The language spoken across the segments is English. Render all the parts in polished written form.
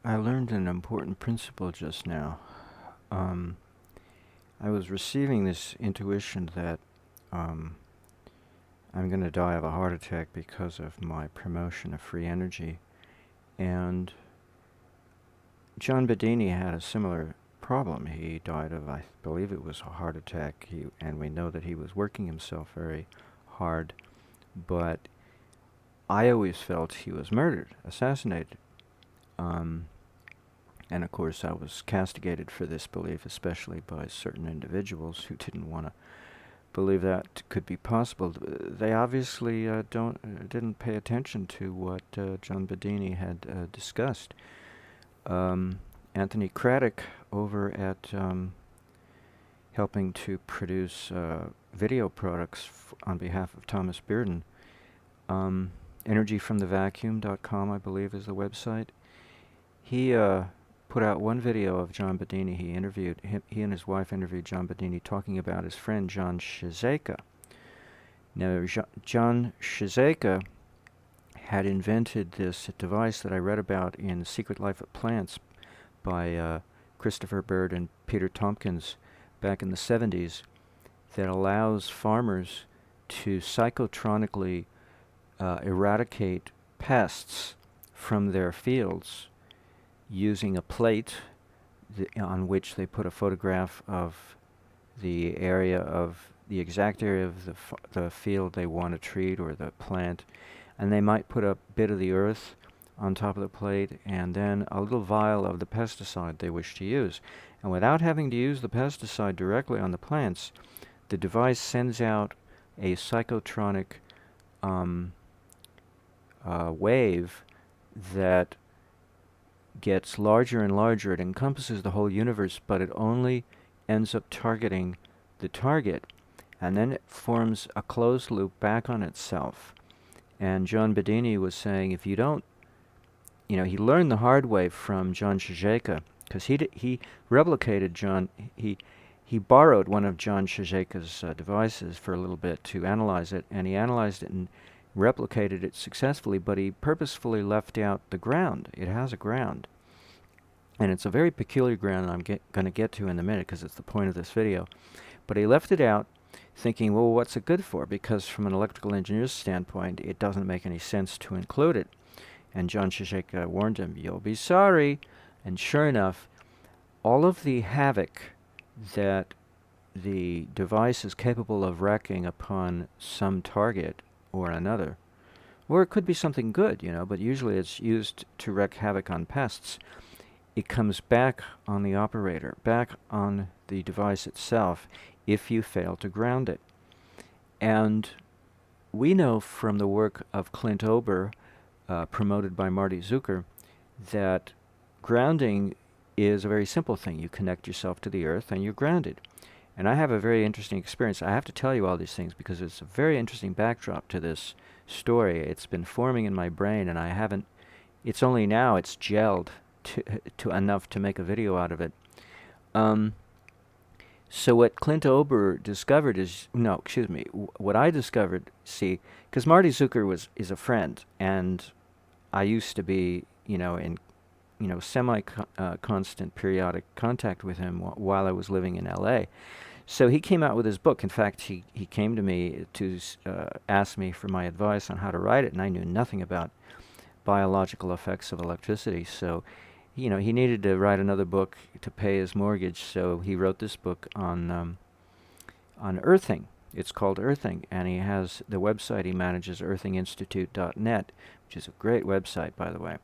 I learned an important principle just now. Um, I was receiving this intuition that um, I'm going to die of a heart attack because of my promotion of free energy. And John Bedini had a similar problem. He died of, I believe it was a heart attack, and we know that he was working himself very hard. But I always felt he was murdered, assassinated. Um, and of course, I was castigated for this belief, especially by certain individuals who didn't want to believe that could be possible. They obviously didn't pay attention to what John Bedini had discussed. Anthony Craddock over at helping to produce video products on behalf of Thomas Bearden. Energyfromthevacuum.com, I believe, is the website. He put out one video of John Bedini. He and his wife interviewed John Bedini talking about his friend John Shizeika. Now, John Shizeika had invented this device that I read about in The Secret Life of Plants by Christopher Bird and Peter Tompkins back in the 70s that allows farmers to psychotronically eradicate pests from their fields using a plate on which they put a photograph of the exact area of the field they want to treat or the plant, and they might put a bit of the earth on top of the plate and then a little vial of the pesticide they wish to use. And without having to use the pesticide directly on the plants, the device sends out a psychotronic wave that gets larger and larger. It encompasses the whole universe, but it only ends up targeting the target. And then it forms a closed loop back on itself. And John Bedini was saying, if you don't, he learned the hard way from John Shizeika, because he replicated he borrowed one of John Shizeika's devices for a little bit to analyze it, and he analyzed it and replicated it successfully, but he purposefully left out the ground. It has a ground. And it's a very peculiar ground I'm going to get to in a minute because it's the point of this video. But he left it out thinking, well, what's it good for? Because from an electrical engineer's standpoint, it doesn't make any sense to include it. And John Shizeika warned him, you'll be sorry. And sure enough, all of the havoc that the device is capable of wreaking upon some target or another, or it could be something good, but usually it's used to wreak havoc on pests. It comes back on the operator, back on the device itself, if you fail to ground it. And we know from the work of Clint Ober, promoted by Marty Zucker, that grounding is a very simple thing. You connect yourself to the earth and you're grounded. And I have a very interesting experience. I have to tell you all these things because it's a very interesting backdrop to this story. It's been forming in my brain, and it's only now it's gelled to enough to make a video out of it. So what Clint Ober discovered what I discovered, because Marty Zucker is a friend, and I used to be, in semi-constant periodic contact with him while I was living in L.A. So he came out with his book. In fact, he came to me to ask me for my advice on how to write it, and I knew nothing about biological effects of electricity. So, he needed to write another book to pay his mortgage, so he wrote this book on earthing. It's called Earthing, and he has the website he manages, earthinginstitute.net, which is a great website, by the way.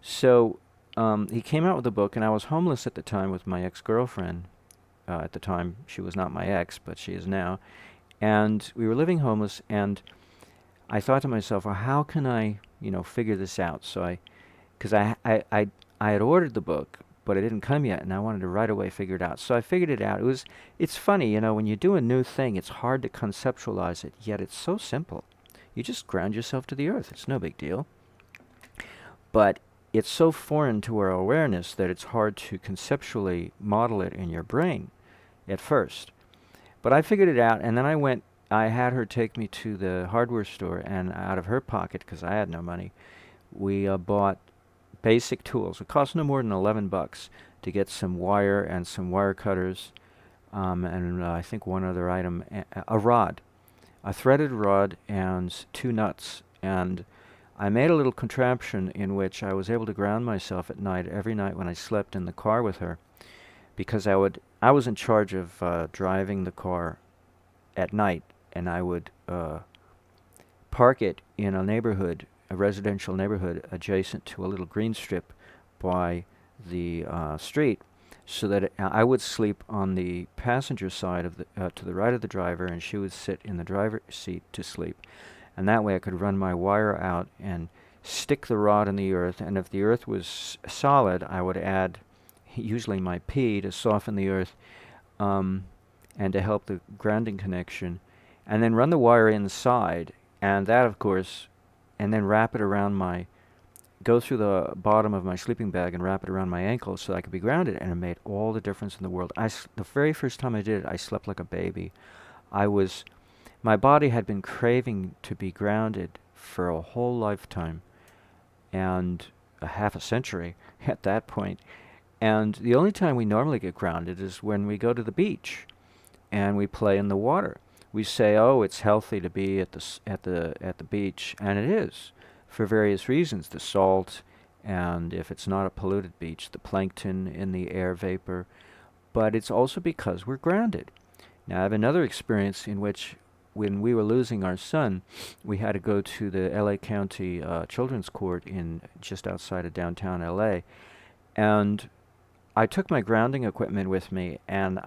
So he came out with a book, and I was homeless at the time with my ex-girlfriend. At the time, she was not my ex, but she is now. And we were living homeless, and I thought to myself, well, how can I, figure this out? So because I had ordered the book, but it didn't come yet, and I wanted to right away figure it out. So I figured it out. It's funny, when you do a new thing, it's hard to conceptualize it, yet it's so simple. You just ground yourself to the earth. It's no big deal. But it's so foreign to our awareness that it's hard to conceptually model it in your brain at first. But I figured it out, and then I had her take me to the hardware store, and out of her pocket, because I had no money, we bought basic tools. It cost no more than $11 to get some wire and some wire cutters, and I think one other item, a rod, a threaded rod, and 2 nuts. And I made a little contraption in which I was able to ground myself at night, every night when I slept in the car with her, because I was in charge of driving the car at night, and I would park it in a neighborhood, a residential neighborhood adjacent to a little green strip by the street, so that I would sleep on the passenger side of the to the right of the driver, and she would sit in the driver's seat to sleep. And that way I could run my wire out and stick the rod in the earth, and if the earth was solid, I would add usually my pee to soften the earth, and to help the grounding connection, and then run the wire inside, and that, of course, and then wrap it around go through the bottom of my sleeping bag and wrap it around my ankle so I could be grounded, and it made all the difference in the world. The very first time I did it, I slept like a baby. My body had been craving to be grounded for a whole lifetime, and a half a century at that point. And the only time we normally get grounded is when we go to the beach and we play in the water. We say, "Oh, it's healthy to be at the beach," and it is, for various reasons. The salt, and if it's not a polluted beach, the plankton in the air vapor. But it's also because we're grounded. Now, I have another experience in which, when we were losing our son, we had to go to the LA County Children's Court just outside of downtown LA, and I took my grounding equipment with me, and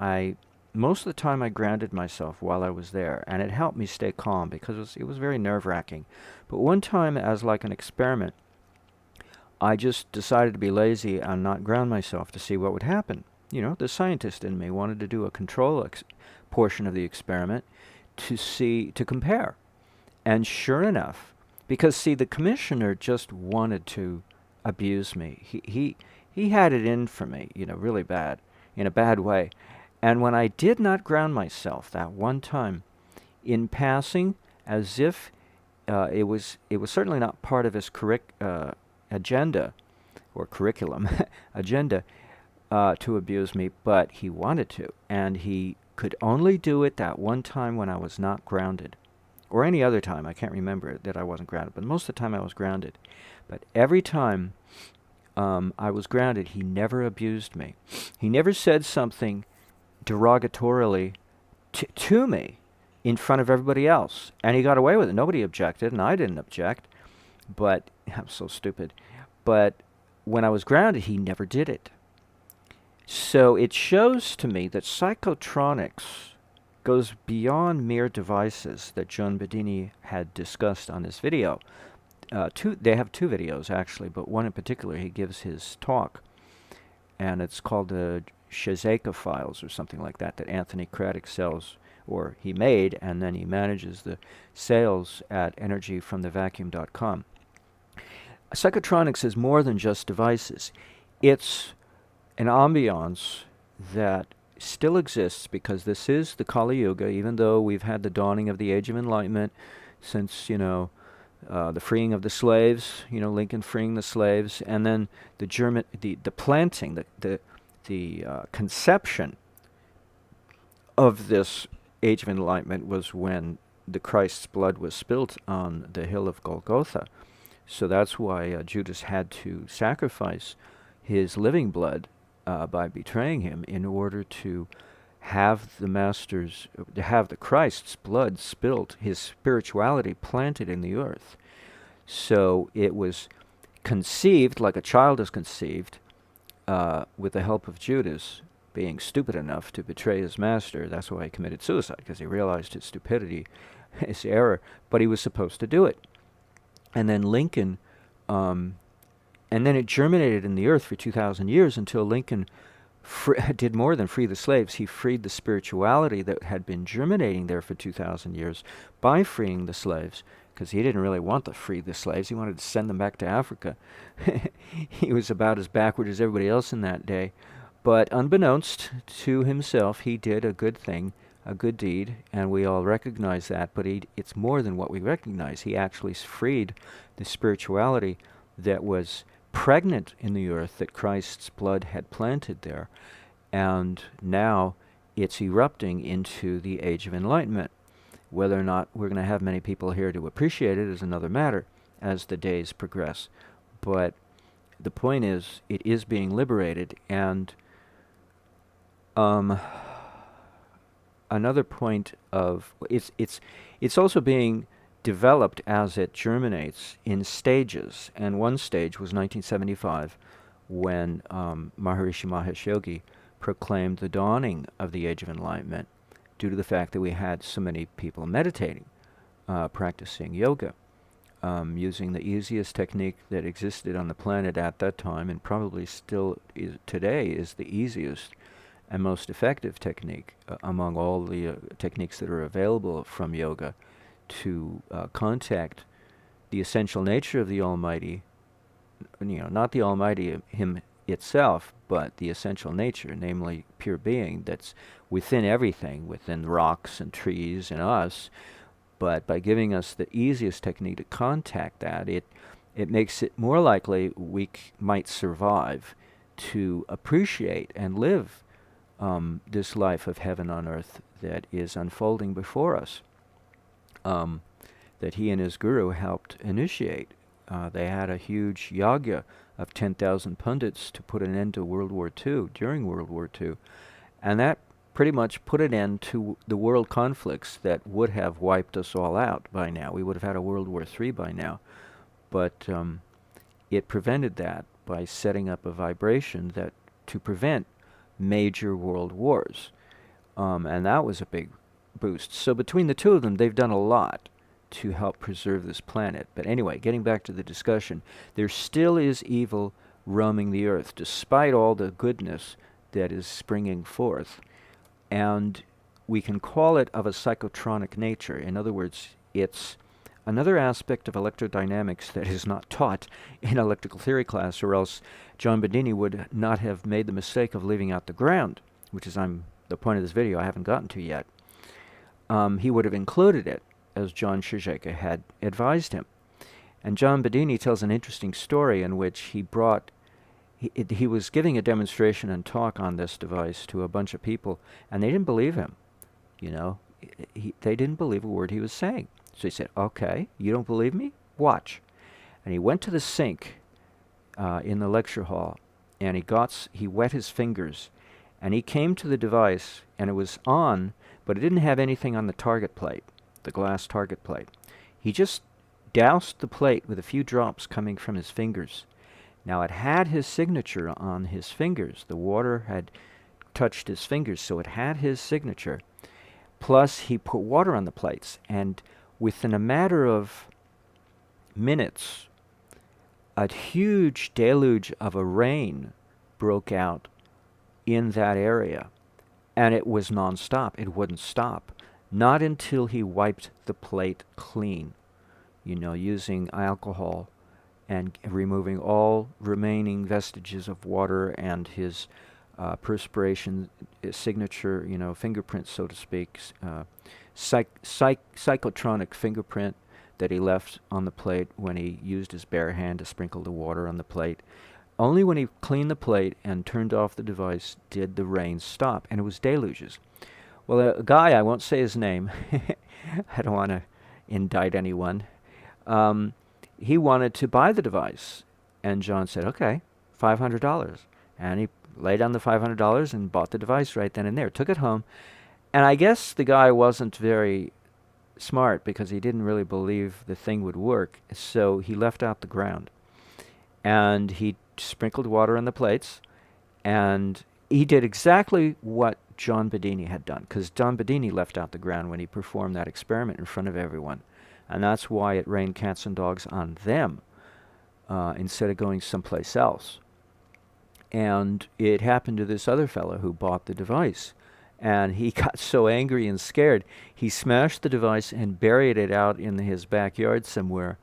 most of the time I grounded myself while I was there, and it helped me stay calm because it was very nerve-wracking. But one time, as like an experiment, I just decided to be lazy and not ground myself to see what would happen. The scientist in me wanted to do a control portion of the experiment to compare. And sure enough, because see, the commissioner just wanted to abuse me. He had it in for me, really bad, in a bad way. And when I did not ground myself that one time, in passing, as if it was certainly not part of his agenda or curriculum agenda to abuse me, but he wanted to, and he could only do it that one time when I was not grounded, or any other time. I can't remember that I wasn't grounded, but most of the time I was grounded. But every time I was grounded, he never abused me. He never said something derogatorily to me in front of everybody else, and he got away with it. Nobody objected, and I didn't object, but I'm so stupid. But when I was grounded, he never did it. So it shows to me that psychotronics goes beyond mere devices that John Bedini had discussed on this video. They have 2 videos, actually, but one in particular, he gives his talk, and it's called the Shazeka files or something like that Anthony Craddock sells, or he made, and then he manages the sales at energyfromthevacuum.com. Psychotronics is more than just devices. It's an ambiance that still exists, because this is the Kali Yuga, even though we've had the dawning of the Age of Enlightenment since, the freeing of the slaves, Lincoln freeing the slaves, and then the planting, the conception of this Age of Enlightenment was when the Christ's blood was spilt on the hill of Golgotha. So that's why Judas had to sacrifice his living blood by betraying him in order to have the Christ's blood spilt, his spirituality planted in the earth. So it was conceived like a child is conceived, with the help of Judas being stupid enough to betray his master. That's why he committed suicide, because he realized his stupidity, his error, but he was supposed to do it. And then Lincoln, and then it germinated in the earth for 2,000 years until Lincoln did more than free the slaves. He freed the spirituality that had been germinating there for 2,000 years by freeing the slaves, because he didn't really want to free the slaves. He wanted to send them back to Africa. He was about as backward as everybody else in that day. But unbeknownst to himself, he did a good thing, a good deed, and we all recognize that. But it's more than what we recognize. He actually freed the spirituality that was pregnant in the earth that Christ's blood had planted there, and now it's erupting into the Age of Enlightenment. Whether or not we're going to have many people here to appreciate it is another matter as the days progress. But the point is, it is being liberated, and another point of it's also being developed as it germinates in stages. And one stage was 1975, when Maharishi Mahesh Yogi proclaimed the dawning of the Age of Enlightenment, due to the fact that we had so many people meditating, practicing yoga, using the easiest technique that existed on the planet at that time, and probably still today is the easiest and most effective technique among all the techniques that are available from yoga to contact the essential nature of the Almighty, not the Almighty Him itself, but the essential nature, namely pure being that's within everything, within rocks and trees and us. But by giving us the easiest technique to contact that, it makes it more likely we might survive to appreciate and live this life of heaven on earth that is unfolding before us, that he and his guru helped initiate. They had a huge yagya of 10,000 pundits to put an end to World War II, during World War II, and that pretty much put an end to the world conflicts that would have wiped us all out by now. We would have had a World War III by now, but it prevented that by setting up a vibration that to prevent major world wars, and that was a big boost. So between the two of them, they've done a lot to help preserve this planet. But anyway, getting back to the discussion, there still is evil roaming the earth, despite all the goodness that is springing forth. And we can call it of a psychotronic nature. In other words, it's another aspect of electrodynamics that is not taught in electrical theory class, or else John Bedini would not have made the mistake of leaving out the ground, which is the point of this video I haven't gotten to yet. He would have included it, as John Shizeka had advised him. And John Bedini tells an interesting story in which he was giving a demonstration and talk on this device to a bunch of people, and they didn't believe him. They didn't believe a word he was saying. So he said, "Okay, you don't believe me? Watch." And he went to the sink in the lecture hall, and he wet his fingers, and he came to the device, and it was on, but it didn't have anything on the target plate, the glass target plate. He just doused the plate with a few drops coming from his fingers. Now it had his signature on his fingers. The water had touched his fingers, so it had his signature. Plus he put water on the plates, and within a matter of minutes, a huge deluge of a rain broke out in that area, and it was nonstop. It wouldn't stop. Not until he wiped the plate clean, using alcohol and removing all remaining vestiges of water and his perspiration signature, fingerprint, so to speak, psychotronic fingerprint that he left on the plate when he used his bare hand to sprinkle the water on the plate. Only when he cleaned the plate and turned off the device did the rain stop, and it was deluges. Well, a guy, I won't say his name, I don't want to indict anyone, he wanted to buy the device, and John said, "Okay, $500. And he laid down the $500 and bought the device right then and there, took it home. And I guess the guy wasn't very smart because he didn't really believe the thing would work, so he left out the ground. And he sprinkled water on the plates, and he did exactly what John Bedini had done, because John Bedini left out the ground when he performed that experiment in front of everyone. And that's why it rained cats and dogs on them instead of going someplace else. And it happened to this other fellow who bought the device. And he got so angry and scared, he smashed the device and buried it out in his backyard somewhere,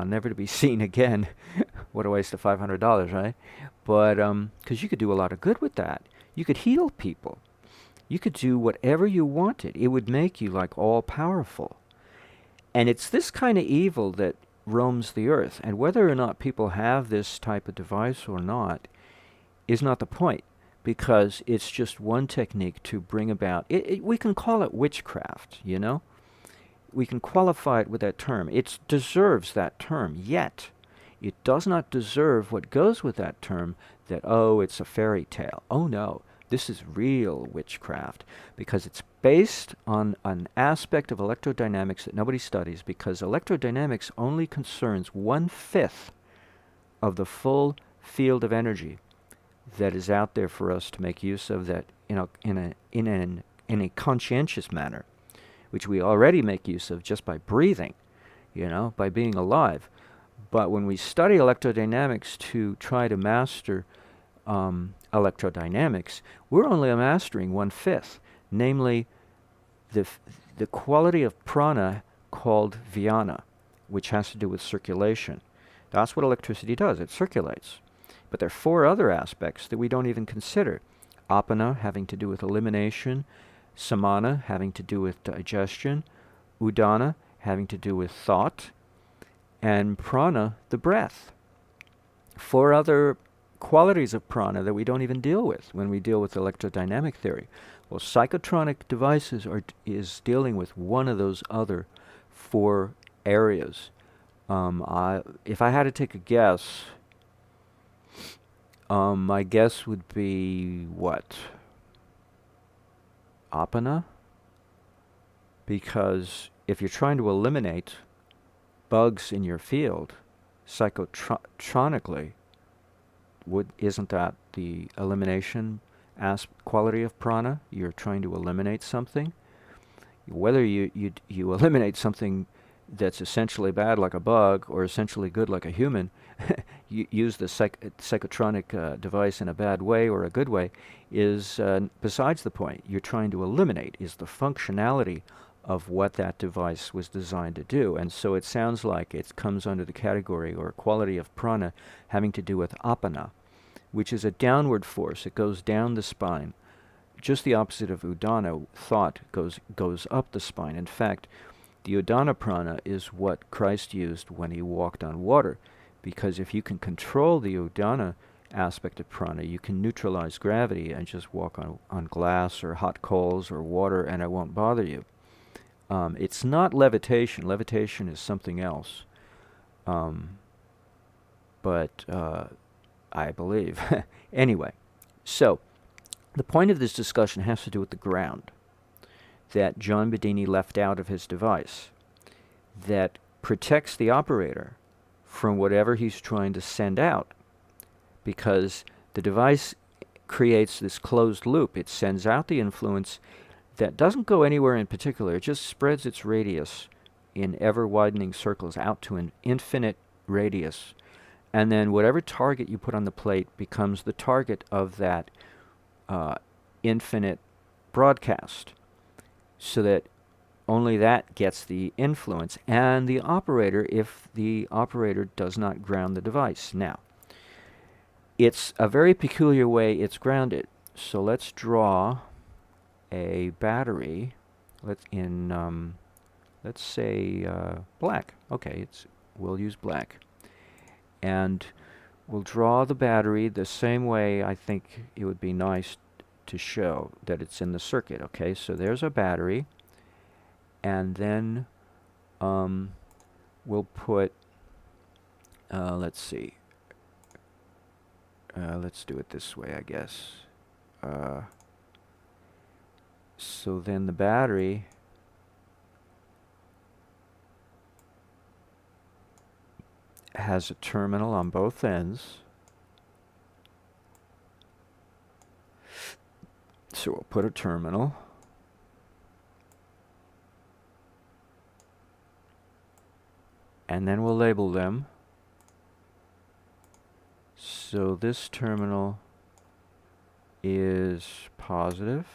never to be seen again. What a waste of $500, right? But because you could do a lot of good with that. You could heal people. You could do whatever you wanted. It would make you like all powerful. And it's this kind of evil that roams the earth. And whether or not people have this type of device or not is not the point, because it's just one technique to bring about we can call it witchcraft, you know? We can qualify it with that term. It deserves that term, yet it does not deserve what goes with that term, that, oh, it's a fairy tale. Oh no, this is real witchcraft, because it's based on an aspect of electrodynamics that nobody studies, because electrodynamics only concerns 1/5 of the full field of energy that is out there for us to make use of, that in a conscientious manner, which we already make use of just by breathing, by being alive. But when we study electrodynamics to try to master electrodynamics, we're only mastering 1/5, namely the quality of prana called vyana, which has to do with circulation. That's what electricity does. It circulates. But there are 4 other aspects that we don't even consider. Apana, having to do with elimination. Samana, having to do with digestion. Udana, having to do with thought. And prana, the breath. 4 other qualities of prana that we don't even deal with when we deal with electrodynamic theory. Well, psychotronic devices is dealing with one of those other 4 areas. If I had to take a guess, my guess would be what? Apana? Because if you're trying to eliminate bugs in your field psychotronically, isn't that the elimination quality of prana? You're trying to eliminate something. Whether you eliminate something that's essentially bad like a bug or essentially good like a human, you use the psychotronic device in a bad way or a good way is besides the point. You're trying to eliminate is the functionality of what that device was designed to do. And so it sounds like it comes under the category or quality of prana having to do with apana, which is a downward force. It goes down the spine. Just the opposite of udana, thought, goes up the spine. In fact, the udana prana is what Christ used when he walked on water, because if you can control the udana aspect of prana, you can neutralize gravity and just walk on glass or hot coals or water and it won't bother you. It's not levitation. Levitation is something else. But I believe. Anyway, so the point of this discussion has to do with the ground that John Bedini left out of his device that protects the operator from whatever he's trying to send out, because the device creates this closed loop. It sends out the influence that doesn't go anywhere in particular. It just spreads its radius in ever-widening circles out to an infinite radius. And then whatever target you put on the plate becomes the target of that infinite broadcast, so that only that gets the influence, and the operator, if the operator does not ground the device. Now, it's a very peculiar way it's grounded. So let's draw a battery. Let's say black. Okay, we'll use black. And we'll draw the battery the same way I think it would be nice to show that it's in the circuit. Okay, so there's a battery, and then we'll put, let's see, let's do it this way, I guess. So then the battery has a terminal on both ends. So we'll put a terminal. And then we'll label them. So this terminal is positive.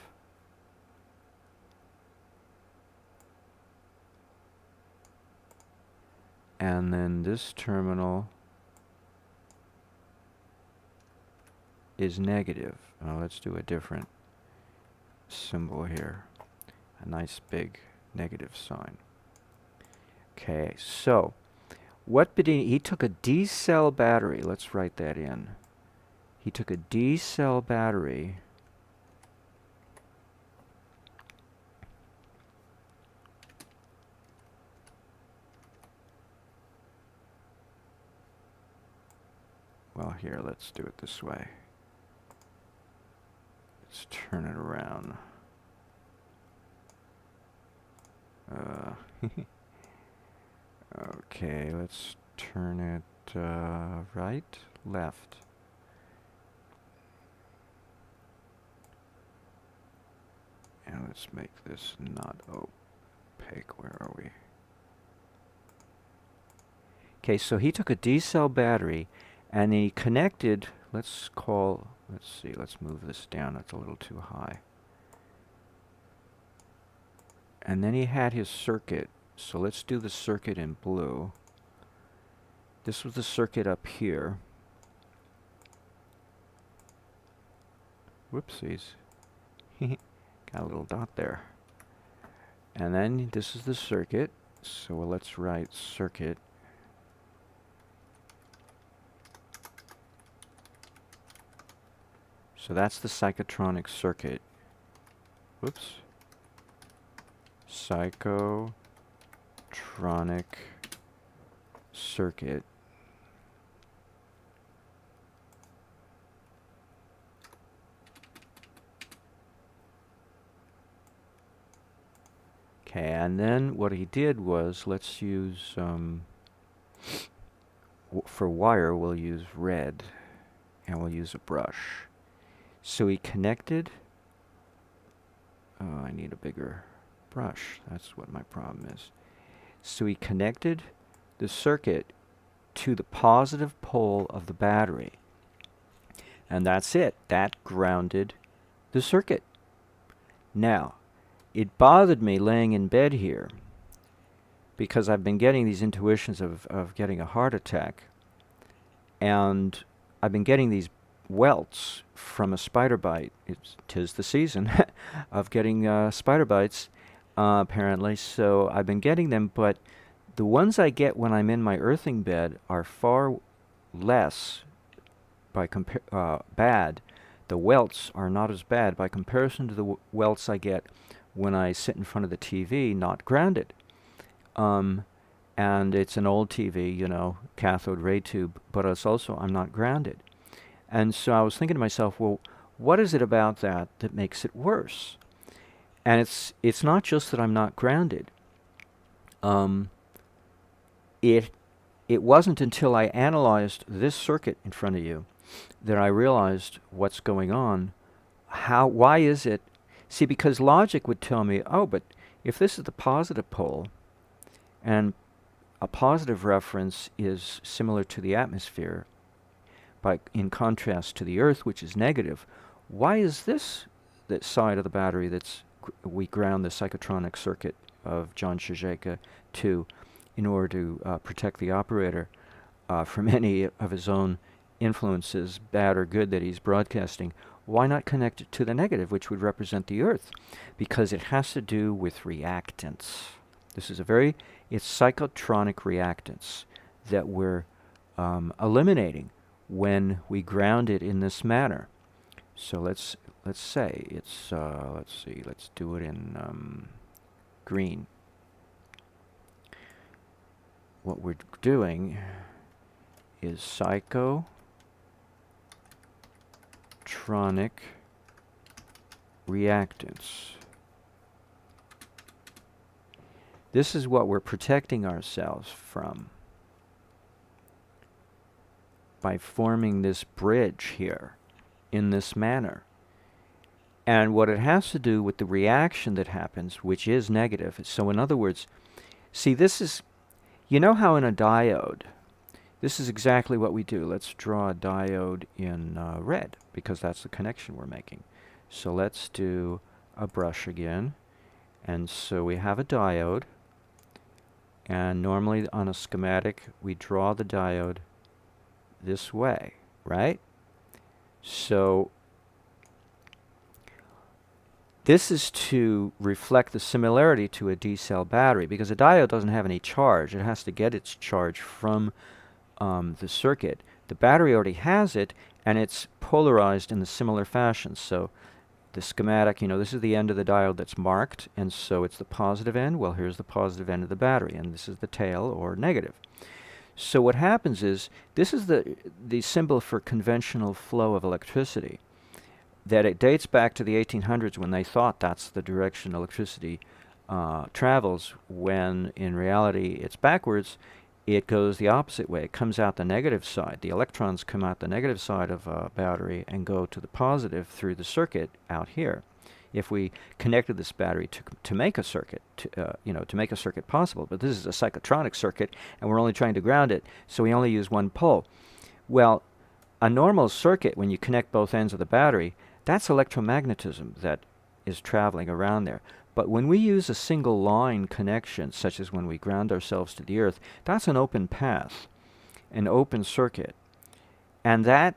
And then this terminal is negative. Let's do a different symbol here. A nice big negative sign. Okay, so What did he took a D-cell battery. Let's write that in. He took a D-cell battery. Well, here, let's do it this way. Let's turn it around. Okay, let's turn it right, left. And let's make this not opaque. Where are we? Okay, so he took a D-cell battery and he connected, let's see, let's move this down. It's a little too high. And then he had his circuit. So let's do the circuit in blue. This was the circuit up here. Whoopsies. Got a little dot there. And then this is the circuit. So let's write circuit. So that's the psychotronic circuit. Whoops. Psychotronic circuit. Okay, and then what he did was, let's use, for wire, we'll use red, and we'll use a brush. So he connected, I need a bigger brush, that's what my problem is. So he connected the circuit to the positive pole of the battery. And that's it. That grounded the circuit. Now, it bothered me laying in bed here because I've been getting these intuitions of getting a heart attack. And I've been getting these welts from a spider bite. Tis the season of getting spider bites, apparently. So I've been getting them, but the ones I get when I'm in my earthing bed are far less bad. The welts are not as bad by comparison to the welts I get when I sit in front of the TV, not grounded. And it's an old TV, you know, cathode ray tube, but it's also, I'm not grounded. And so I was thinking to myself, well, what is it about that that makes it worse? And it's not just that I'm not grounded. It wasn't until I analyzed this circuit in front of you that I realized what's going on. Why is it? See, because logic would tell me, oh, but if this is the positive pole, and a positive reference is similar to the atmosphere, in contrast to the Earth, which is negative, why is this that side of the battery we ground the psychotronic circuit of John Shizeka to in order to protect the operator from any of his own influences, bad or good, that he's broadcasting? Why not connect it to the negative, which would represent the Earth? Because it has to do with reactance. This is it's psychotronic reactance that we're eliminating when we ground it in this manner. So let's say it's let's do it in green. What we're doing is psychotronic reactance. This is what we're protecting ourselves from by forming this bridge here in this manner. And what it has to do with the reaction that happens, which is negative. So in other words, see, this is, you know how in a diode, this is exactly what we do. Let's draw a diode in red, because that's the connection we're making. So let's do a brush again. And so we have a diode. And normally on a schematic, we draw the diode this way, right? So This is to reflect the similarity to a D-cell battery, because a diode doesn't have any charge. It has to get its charge from the circuit. The battery already has it, and it's polarized in a similar fashion. So the schematic, this is the end of the diode that's marked, and so it's the positive end. Well, here's the positive end of the battery, and this is the tail, or negative. So what happens is, this is the symbol for conventional flow of electricity, that it dates back to the 1800s when they thought that's the direction electricity travels, when in reality it's backwards. It goes the opposite way. It comes out the negative side. The electrons come out the negative side of a battery and go to the positive through the circuit out here. If we connected this battery to make a circuit, to make a circuit possible, but this is a psychotronic circuit, and we're only trying to ground it, so we only use one pole. Well, a normal circuit, when you connect both ends of the battery, that's electromagnetism that is traveling around there. But when we use a single line connection, such as when we ground ourselves to the earth, that's an open path, an open circuit. And that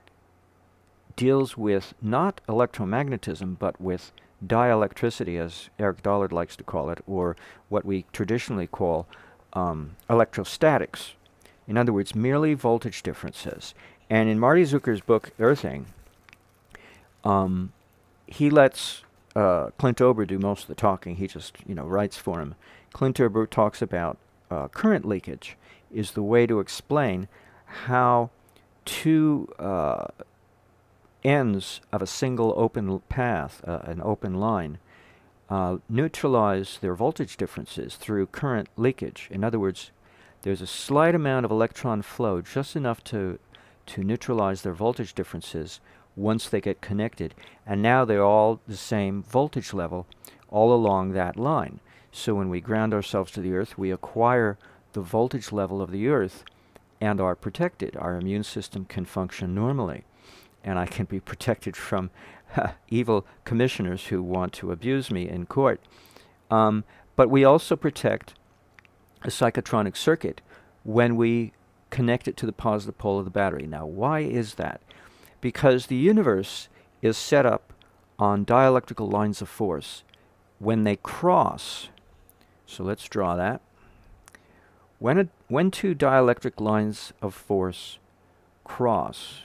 deals with not electromagnetism, but with dielectricity, as Eric Dollard likes to call it, or what we traditionally call electrostatics. In other words, merely voltage differences. And in Marty Zucker's book, Earthing, he lets Clint Ober do most of the talking. He just, writes for him. Clint Ober talks about current leakage is the way to explain how two ends of a single open path, an open line, neutralize their voltage differences through current leakage. In other words, there's a slight amount of electron flow, just enough to neutralize their voltage differences once they get connected. And now they're all the same voltage level all along that line. So when we ground ourselves to the earth, we acquire the voltage level of the earth and are protected. Our immune system can function normally. And I can be protected from evil commissioners who want to abuse me in court. But we also protect a psychotronic circuit when we connect it to the positive pole of the battery. Now, why is that? Because the universe is set up on dielectrical lines of force. When they cross, so let's draw that. When two dielectric lines of force cross,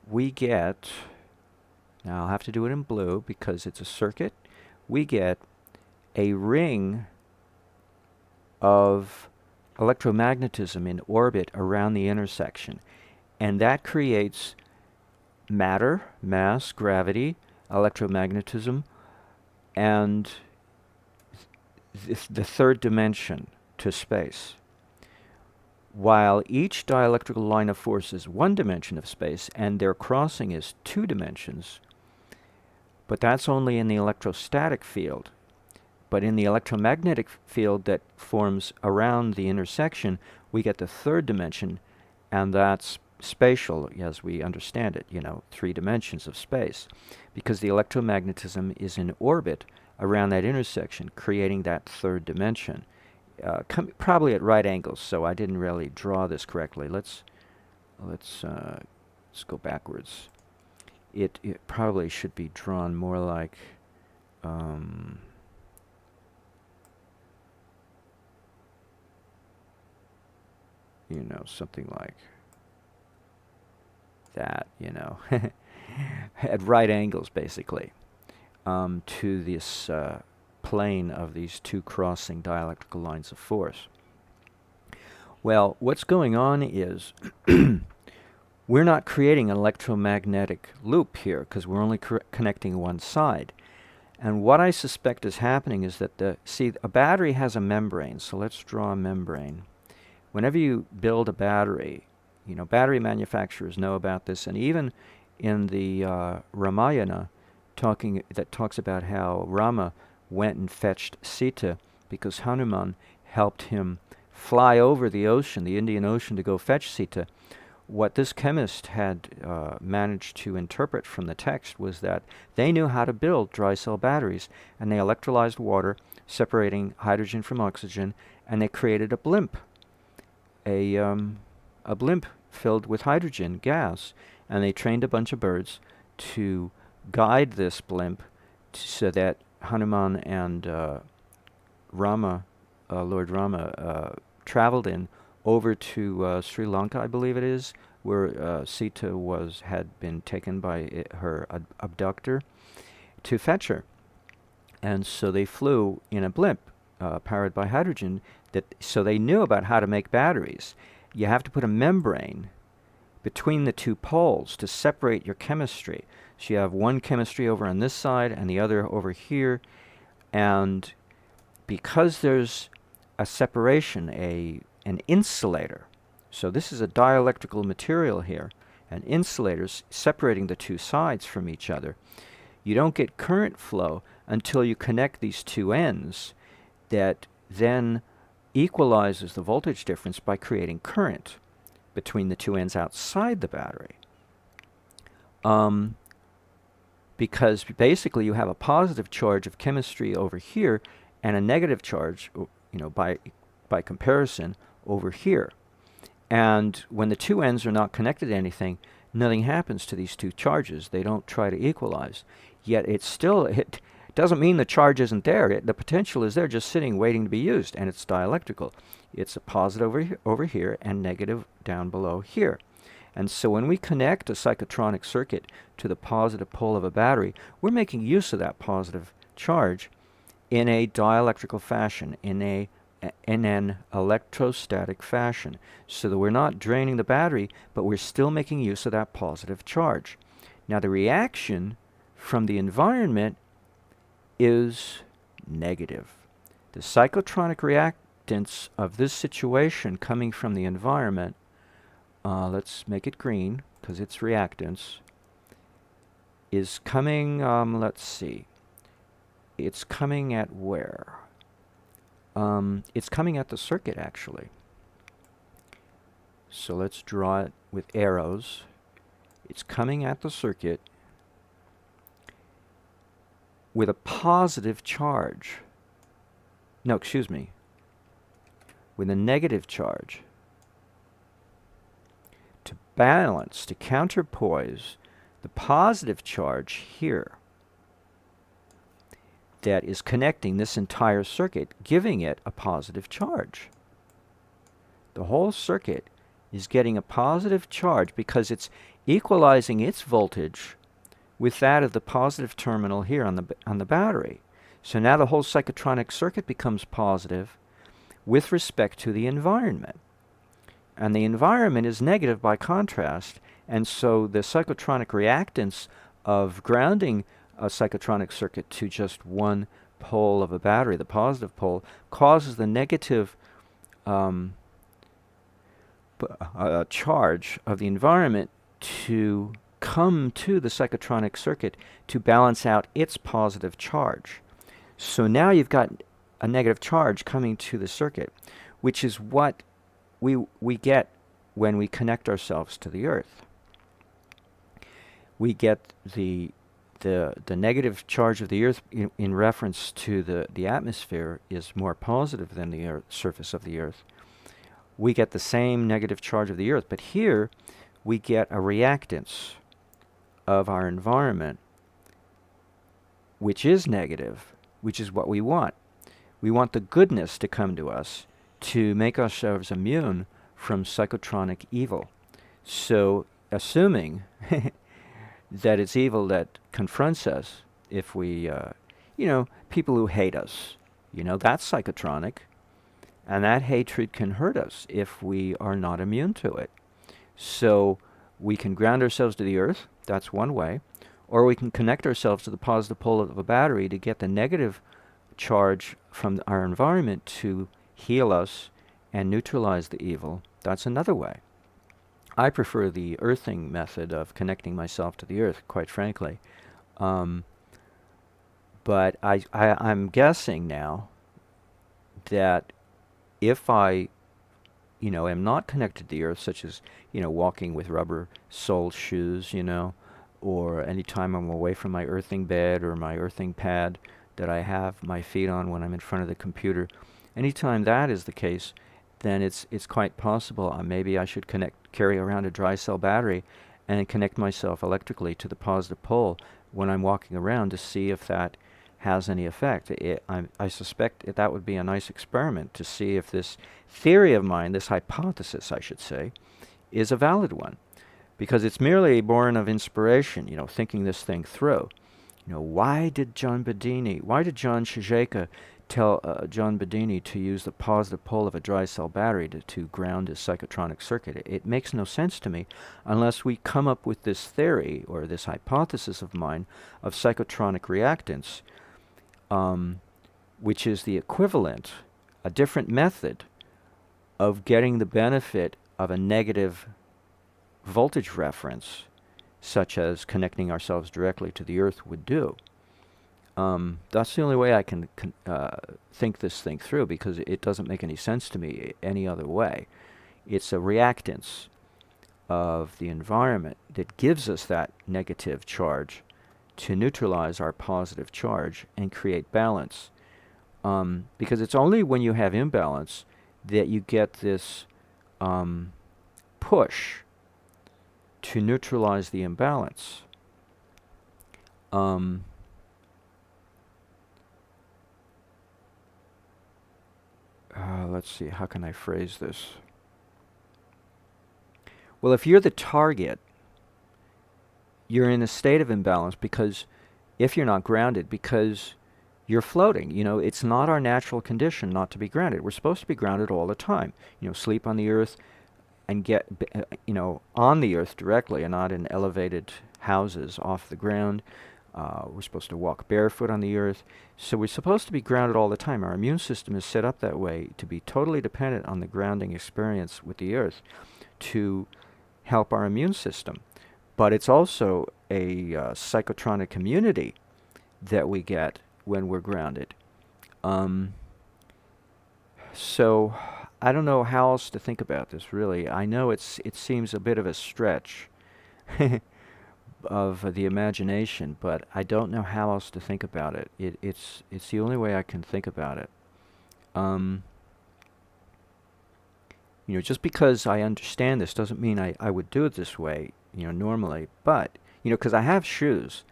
we get, now I'll have to do it in blue because it's a circuit, we get a ring of electromagnetism in orbit around the intersection. And that creates matter, mass, gravity, electromagnetism, and the third dimension to space. While each dielectrical line of force is one dimension of space, and their crossing is two dimensions, but that's only in the electrostatic field. But in the electromagnetic field that forms around the intersection, we get the third dimension, and that's spatial as we understand it, 3 dimensions of space, because the electromagnetism is in orbit around that intersection, creating that third dimension. Probably at right angles, so I didn't really draw this correctly. Let's go backwards. It probably should be drawn more like something like that, at right angles, basically, to this plane of these two crossing dielectrical lines of force. Well, what's going on is we're not creating an electromagnetic loop here because we're only connecting one side. And what I suspect is happening is that a battery has a membrane, so let's draw a membrane. Whenever you build a battery, battery manufacturers know about this, and even in the Ramayana, that talks about how Rama went and fetched Sita because Hanuman helped him fly over the ocean, the Indian Ocean, to go fetch Sita. What this chemist had managed to interpret from the text was that they knew how to build dry cell batteries, and they electrolyzed water, separating hydrogen from oxygen, and they created a blimp, a blimp filled with hydrogen gas, and they trained a bunch of birds to guide this blimp so that Hanuman and Rama, Lord Rama, traveled in over to Sri Lanka, I believe it is, where Sita had been taken by her abductor to fetch her. And so they flew in a blimp powered by hydrogen. So they knew about how to make batteries. You have to put a membrane between the two poles to separate your chemistry. So you have one chemistry over on this side and the other over here. And because there's a separation, an insulator, so this is a dielectrical material here, an insulator separating the two sides from each other, you don't get current flow until you connect these two ends that then equalizes the voltage difference by creating current between the two ends outside the battery. Because basically you have a positive charge of chemistry over here and a negative charge, by comparison, over here. And when the two ends are not connected to anything, nothing happens to these two charges. They don't try to equalize. Yet it doesn't mean the charge isn't there. The potential is there, just sitting, waiting to be used, and it's dielectrical. It's a positive over here and negative down below here. And so when we connect a psychotronic circuit to the positive pole of a battery, we're making use of that positive charge in a dielectrical fashion, in an electrostatic fashion, so that we're not draining the battery, but we're still making use of that positive charge. Now the reaction from the environment is negative. The psychotronic reactance of this situation coming from the environment, let's make it green because it's reactance, is coming, let's see, it's coming at where? It's coming at the circuit, actually. So let's draw it with arrows. It's coming at the circuit with a positive charge. No, excuse me. With a negative charge. To balance, to counterpoise the positive charge here that is connecting this entire circuit, giving it a positive charge. The whole circuit is getting a positive charge because it's equalizing its voltage with that of the positive terminal here on the battery. So now the whole psychotronic circuit becomes positive with respect to the environment. And the environment is negative by contrast, and so the psychotronic reactance of grounding a psychotronic circuit to just one pole of a battery, the positive pole, causes the negative charge of the environment to come to the psychotronic circuit to balance out its positive charge. So now you've got a negative charge coming to the circuit, which is what we get when we connect ourselves to the earth. We get the negative charge of the earth in reference to the atmosphere is more positive than the surface of the earth. We get the same negative charge of the earth, but here we get a reactance of our environment, which is negative, which is what we want. We want the goodness to come to us to make ourselves immune from psychotronic evil. So, assuming that it's evil that confronts us, if we, people who hate us, that's psychotronic. And that hatred can hurt us if we are not immune to it. So we can ground ourselves to the earth, that's one way, or we can connect ourselves to the positive pole of a battery to get the negative charge from our environment to heal us and neutralize the evil. That's another way. I prefer the earthing method of connecting myself to the earth, quite frankly. But I'm guessing now that if I, am not connected to the earth, such as, walking with rubber-soled shoes, or any time I'm away from my earthing bed or my earthing pad that I have my feet on when I'm in front of the computer, anytime that is the case, then it's quite possible maybe I should carry around a dry cell battery and connect myself electrically to the positive pole when I'm walking around to see if that has any effect. I suspect that would be a nice experiment to see if this theory of mine, this hypothesis, I should say, is a valid one. Because it's merely born of inspiration, thinking this thing through. Why did John Shijeka tell John Bedini to use the positive pole of a dry cell battery to ground his psychotronic circuit? It makes no sense to me unless we come up with this theory or this hypothesis of mine of psychotronic reactance, which is the equivalent, a different method of getting the benefit of a negative voltage reference, such as connecting ourselves directly to the earth would do. That's the only way I can think this thing through, because it doesn't make any sense to me any other way. It's a reactance of the environment that gives us that negative charge to neutralize our positive charge and create balance. Because it's only when you have imbalance that you get this push to neutralize the imbalance. Let's see, how can I phrase this? Well, if you're the target, you're in a state of imbalance because if you're not grounded, because you're floating. It's not our natural condition not to be grounded. We're supposed to be grounded all the time. Sleep on the earth and get, on the earth directly and not in elevated houses off the ground. We're supposed to walk barefoot on the earth. So we're supposed to be grounded all the time. Our immune system is set up that way to be totally dependent on the grounding experience with the earth to help our immune system. But it's also a psychotronic immunity that we get when we're grounded. So I don't know how else to think about this, really. I know it seems a bit of a stretch of the imagination, but I don't know how else to think about it. It's the only way I can think about it. Just because I understand this doesn't mean I would do it this way, normally. But, because I have shoes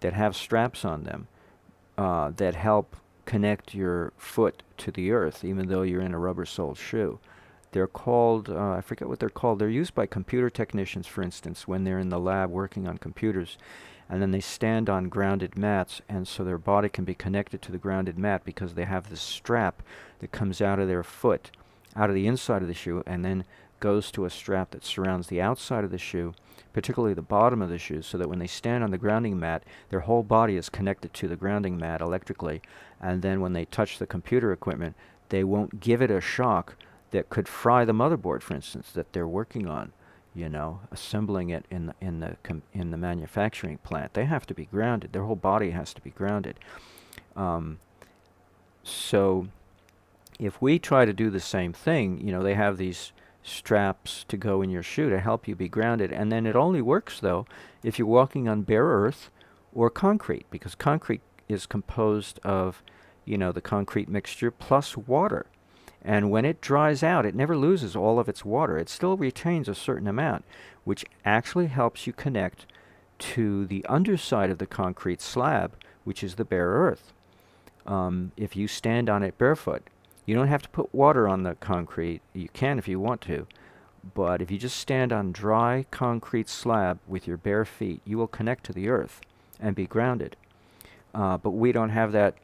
that have straps on them that help connect your foot to the earth, even though you're in a rubber-soled shoe. They're called, I forget what they're called. They're used by computer technicians, for instance, when they're in the lab working on computers. And then they stand on grounded mats, and so their body can be connected to the grounded mat because they have this strap that comes out of their foot, out of the inside of the shoe, and then goes to a strap that surrounds the outside of the shoe, particularly the bottom of the shoe, so that when they stand on the grounding mat, their whole body is connected to the grounding mat electrically. And then when they touch the computer equipment, they won't give it a shock that could fry the motherboard, for instance, that they're working on, assembling it in the manufacturing plant. They have to be grounded. Their whole body has to be grounded. So if we try to do the same thing, they have these straps to go in your shoe to help you be grounded. And then it only works, though, if you're walking on bare earth or concrete, because concrete is composed of, the concrete mixture plus water. And when it dries out, it never loses all of its water. It still retains a certain amount, which actually helps you connect to the underside of the concrete slab, which is the bare earth. If you stand on it barefoot, you don't have to put water on the concrete. You can if you want to. But if you just stand on dry concrete slab with your bare feet, you will connect to the earth and be grounded. But we don't have that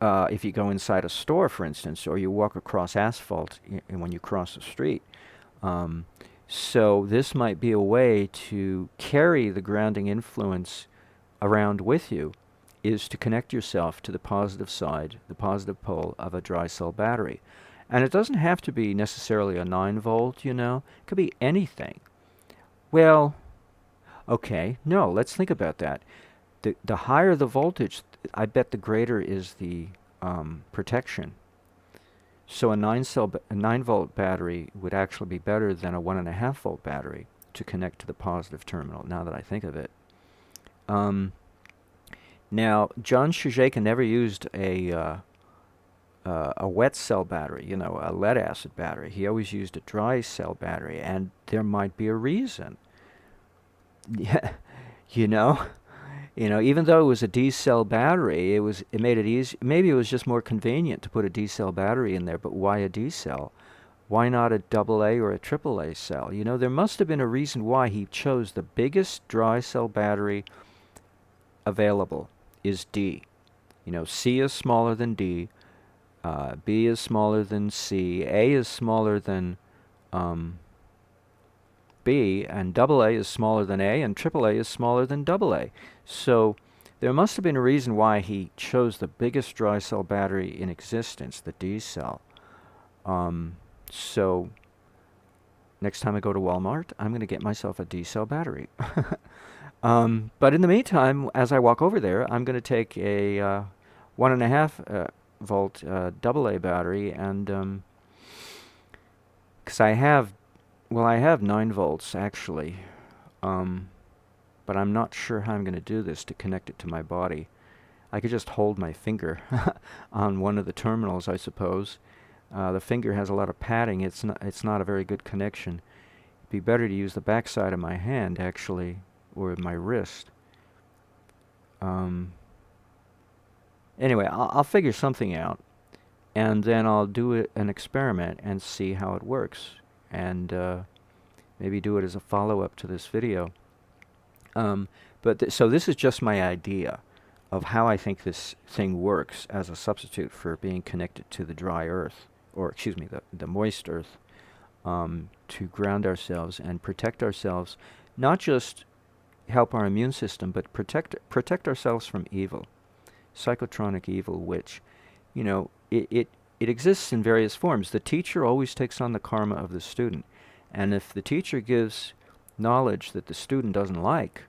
if you go inside a store, for instance, or you walk across asphalt when you cross the street. So this might be a way to carry the grounding influence around with you, is to connect yourself to the positive side, the positive pole of a dry cell battery. And it doesn't have to be necessarily a 9-volt, It could be anything. Well, okay, no, let's think about that. The higher the voltage, I bet the greater is the protection. So a 9-volt battery would actually be better than a 1.5-volt battery to connect to the positive terminal, now that I think of it. Now, John Shijeka never used a wet cell battery, a lead-acid battery. He always used a dry cell battery, and there might be a reason. Yeah, You know, even though it was a D cell battery, it made it easy. Maybe it was just more convenient to put a D cell battery in there, but why a D cell? Why not a double A or a triple A cell? You know, there must have been a reason why he chose the biggest dry cell battery available is D. You know, C is smaller than D, B is smaller than C, A is smaller than um, B, and double A is smaller than A, and triple A is smaller than double A. So there must have been a reason why he chose the biggest dry cell battery in existence, the D cell. So next time I go to Walmart, I'm going to get myself a D cell battery. But in the meantime, as I walk over there, I'm going to take a 1.5 volt double A battery, and because I have 9 volts actually, but I'm not sure how I'm going to do this to connect it to my body. I could just hold my finger on one of the terminals, I suppose. The finger has a lot of padding. It's not a very good connection. It'd be better to use the back side of my hand actually, or my wrist. Anyway, I'll figure something out, and then I'll do an experiment and see how it works, and maybe do it as a follow-up to this video. So this is just my idea of how I think this thing works as a substitute for being connected to the dry earth, or excuse me, the moist earth, to ground ourselves and protect ourselves, not just help our immune system, but protect ourselves from evil, psychotronic evil, which, you know, it exists in various forms. The teacher always takes on the karma of the student, and if the teacher gives knowledge that the student doesn't like,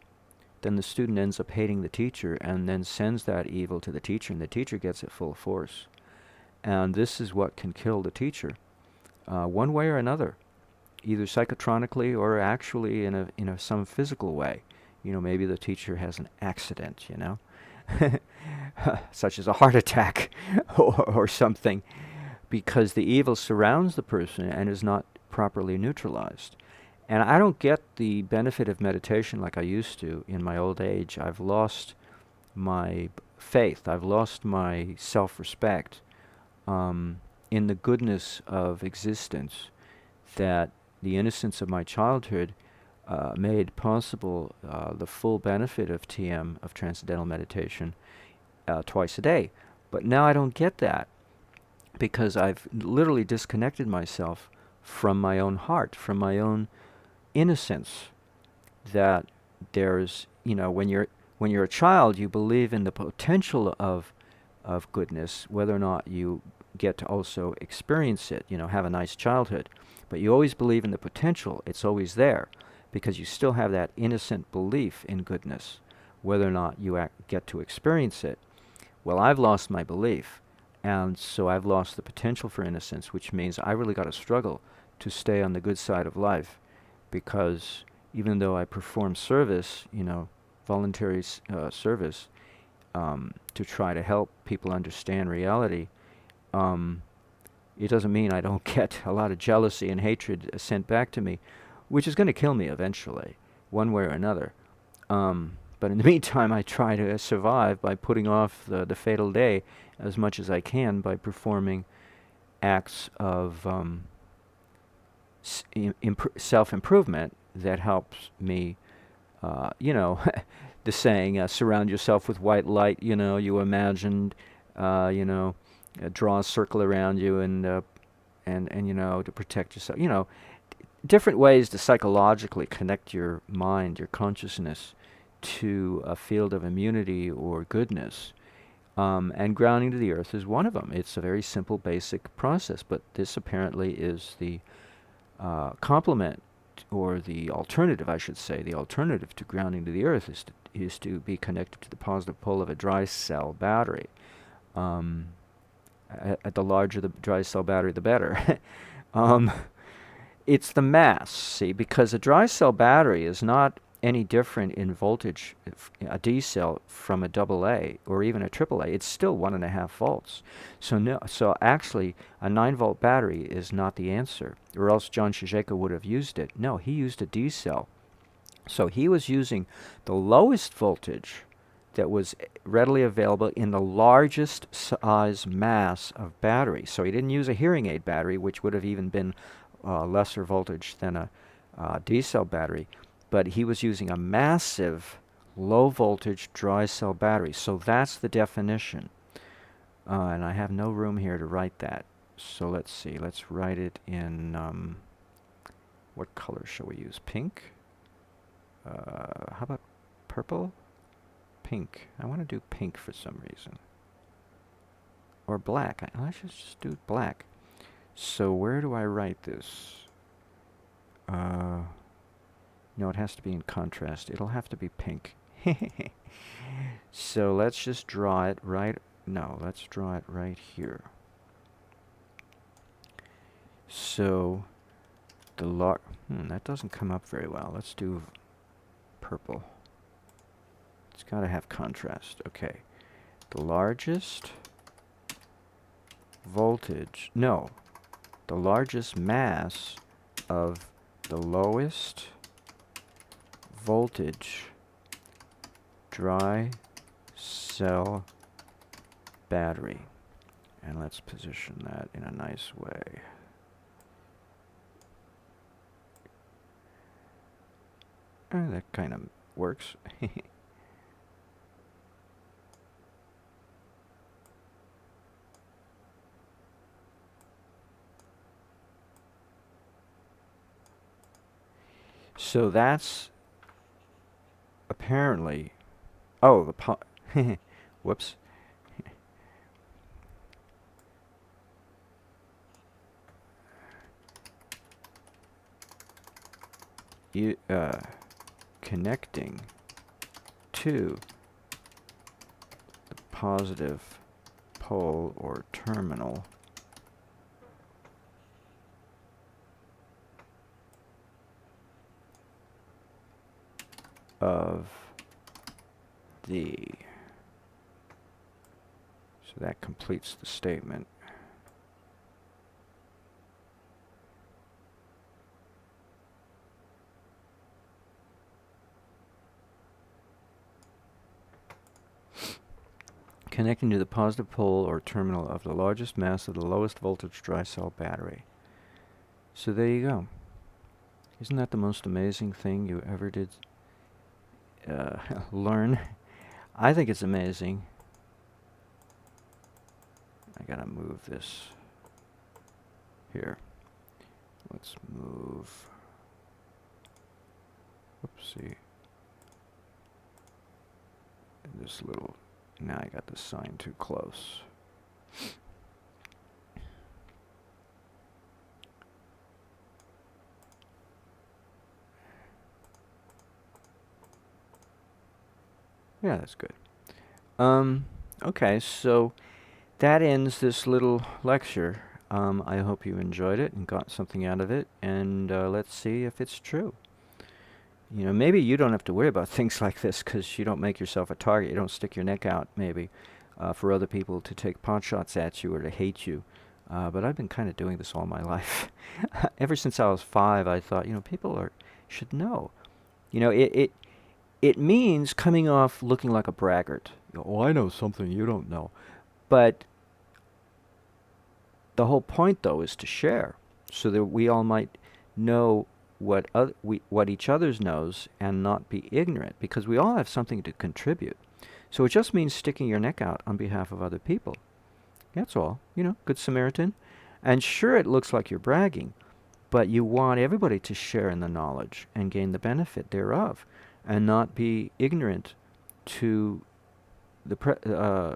then the student ends up hating the teacher and then sends that evil to the teacher, and the teacher gets it full force. And this is what can kill the teacher, one way or another, either psychotronically or actually in some physical way. You know, maybe the teacher has an accident, you know, such as a heart attack or something, because the evil surrounds the person and is not properly neutralized. And I don't get the benefit of meditation like I used to in my old age. I've lost my faith. I've lost my self-respect in the goodness of existence, that the innocence of my childhood made possible the full benefit of TM, of Transcendental Meditation, twice a day. But now I don't get that, because I've literally disconnected myself from my own heart, from my own innocence. That there's, you know, when you're a child, you believe in the potential of goodness, whether or not you get to also experience it, you know, have a nice childhood. But you always believe in the potential. It's always there, because you still have that innocent belief in goodness, whether or not you get to experience it. Well, I've lost my belief, and so I've lost the potential for innocence, which means I really got to struggle to stay on the good side of life, because even though I perform service, you know, voluntary service, to try to help people understand reality, it doesn't mean I don't get a lot of jealousy and hatred sent back to me, which is going to kill me eventually, one way or another. But in the meantime, I try to survive by putting off the fatal day as much as I can by performing acts of self-improvement that helps me, you know, the saying, surround yourself with white light, you know, you imagined, you know, draw a circle around you and you know, to protect yourself, you know, different ways to psychologically connect your mind, your consciousness, to a field of immunity or goodness. And grounding to the earth is one of them. It's a very simple, basic process, but this apparently is the complement, or the alternative, I should say. The alternative to grounding to the earth is to be connected to the positive pole of a dry cell battery. At the larger the dry cell battery, the better. It's the mass, see, because a dry cell battery is not any different in voltage, a D cell, from a double A or even a triple A. It's still 1.5 volts. So actually, a 9-volt battery is not the answer, or else John Shizeka would have used it. No, he used a D cell. So he was using the lowest voltage that was readily available in the largest size mass of battery. So he didn't use a hearing aid battery, which would have even been lesser voltage than a D-cell battery, but he was using a massive low voltage dry cell battery. So that's the definition. And I have no room here to write that. So let's see. Let's write it in, what color shall we use? Pink? How about purple? Pink. I want to do pink for some reason. Or black. I should just do black. So where do I write this? No, it has to be in contrast. It'll have to be pink. So let's just draw it right. No, let's draw it right here. So the that doesn't come up very well. Let's do purple. It's got to have contrast. Okay. The largest voltage, no, the largest mass of the lowest voltage dry cell battery. And let's position that in a nice way. That kind of works. So that's apparently, oh, whoops. Connecting to the positive pole or terminal of the, so that completes the statement. Connecting to the positive pole or terminal of the largest mass of the lowest voltage dry cell battery. So there you go. Isn't that the most amazing thing you ever did learn? I think it's amazing. I gotta move this here. Let's move. Oopsie. This little. Now I got the sign too close. Yeah, that's good. Okay, so that ends this little lecture. I hope you enjoyed it and got something out of it, and let's see if it's true. You know, maybe you don't have to worry about things like this because you don't make yourself a target. You don't stick your neck out, maybe, for other people to take pot shots at you or to hate you. But I've been kind of doing this all my life. Ever since I was 5, I thought, you know, people should know. You know, it means coming off looking like a braggart. You know, oh, I know something you don't know. But the whole point, though, is to share so that we all might know what each other's knows and not be ignorant, because we all have something to contribute. So it just means sticking your neck out on behalf of other people. That's all. You know, good Samaritan. And sure, it looks like you're bragging, but you want everybody to share in the knowledge and gain the benefit thereof, and not be ignorant to the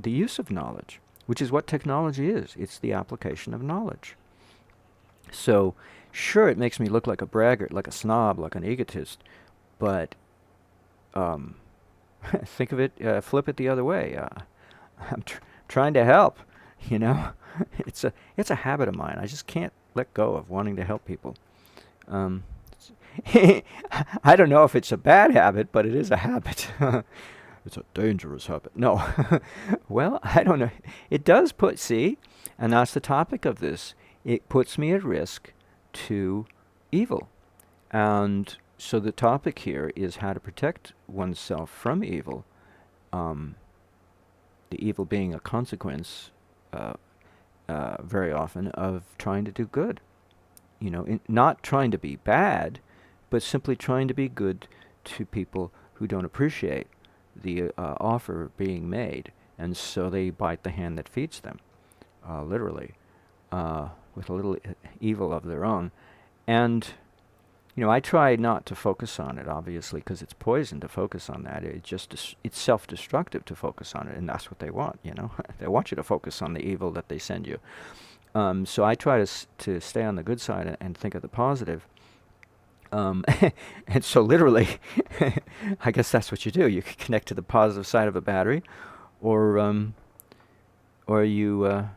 use of knowledge, which is what technology is. It's the application of knowledge. So, sure, it makes me look like a braggart, like a snob, like an egotist, but think of it, flip it the other way. I'm trying to help, you know. It's a habit of mine. I just can't let go of wanting to help people. I don't know if it's a bad habit, but it is a habit. It's a dangerous habit. No. Well, I don't know. It does see, and that's the topic of this. It puts me at risk to evil. And so the topic here is how to protect oneself from evil um, the evil being a consequence, very often, of trying to do good. Not trying to be bad, but simply trying to be good to people who don't appreciate the offer being made, and so they bite the hand that feeds them, literally, with a little evil of their own. And I try not to focus on it, obviously, because it's poison to focus on that. It's self-destructive to focus on it, and that's what they want. They want you to focus on the evil that they send you. So I try to stay on the good side and think of the positive. And so literally, I guess that's what you do. You connect to the positive side of a battery, or you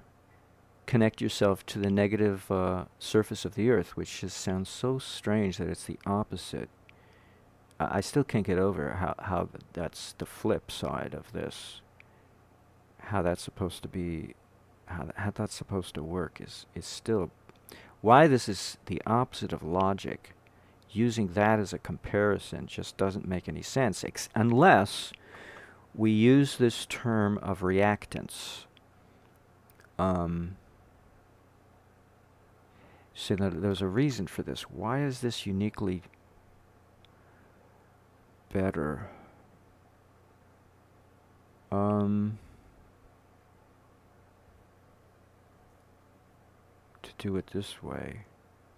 connect yourself to the negative surface of the Earth, which just sounds so strange that it's the opposite. I still can't get over how that's the flip side of this. How that's supposed to be, how that's supposed to work is still why this is the opposite of logic. Using that as a comparison just doesn't make any sense, unless we use this term of reactance. So there's a reason for this. Why is this uniquely better? To do it this way,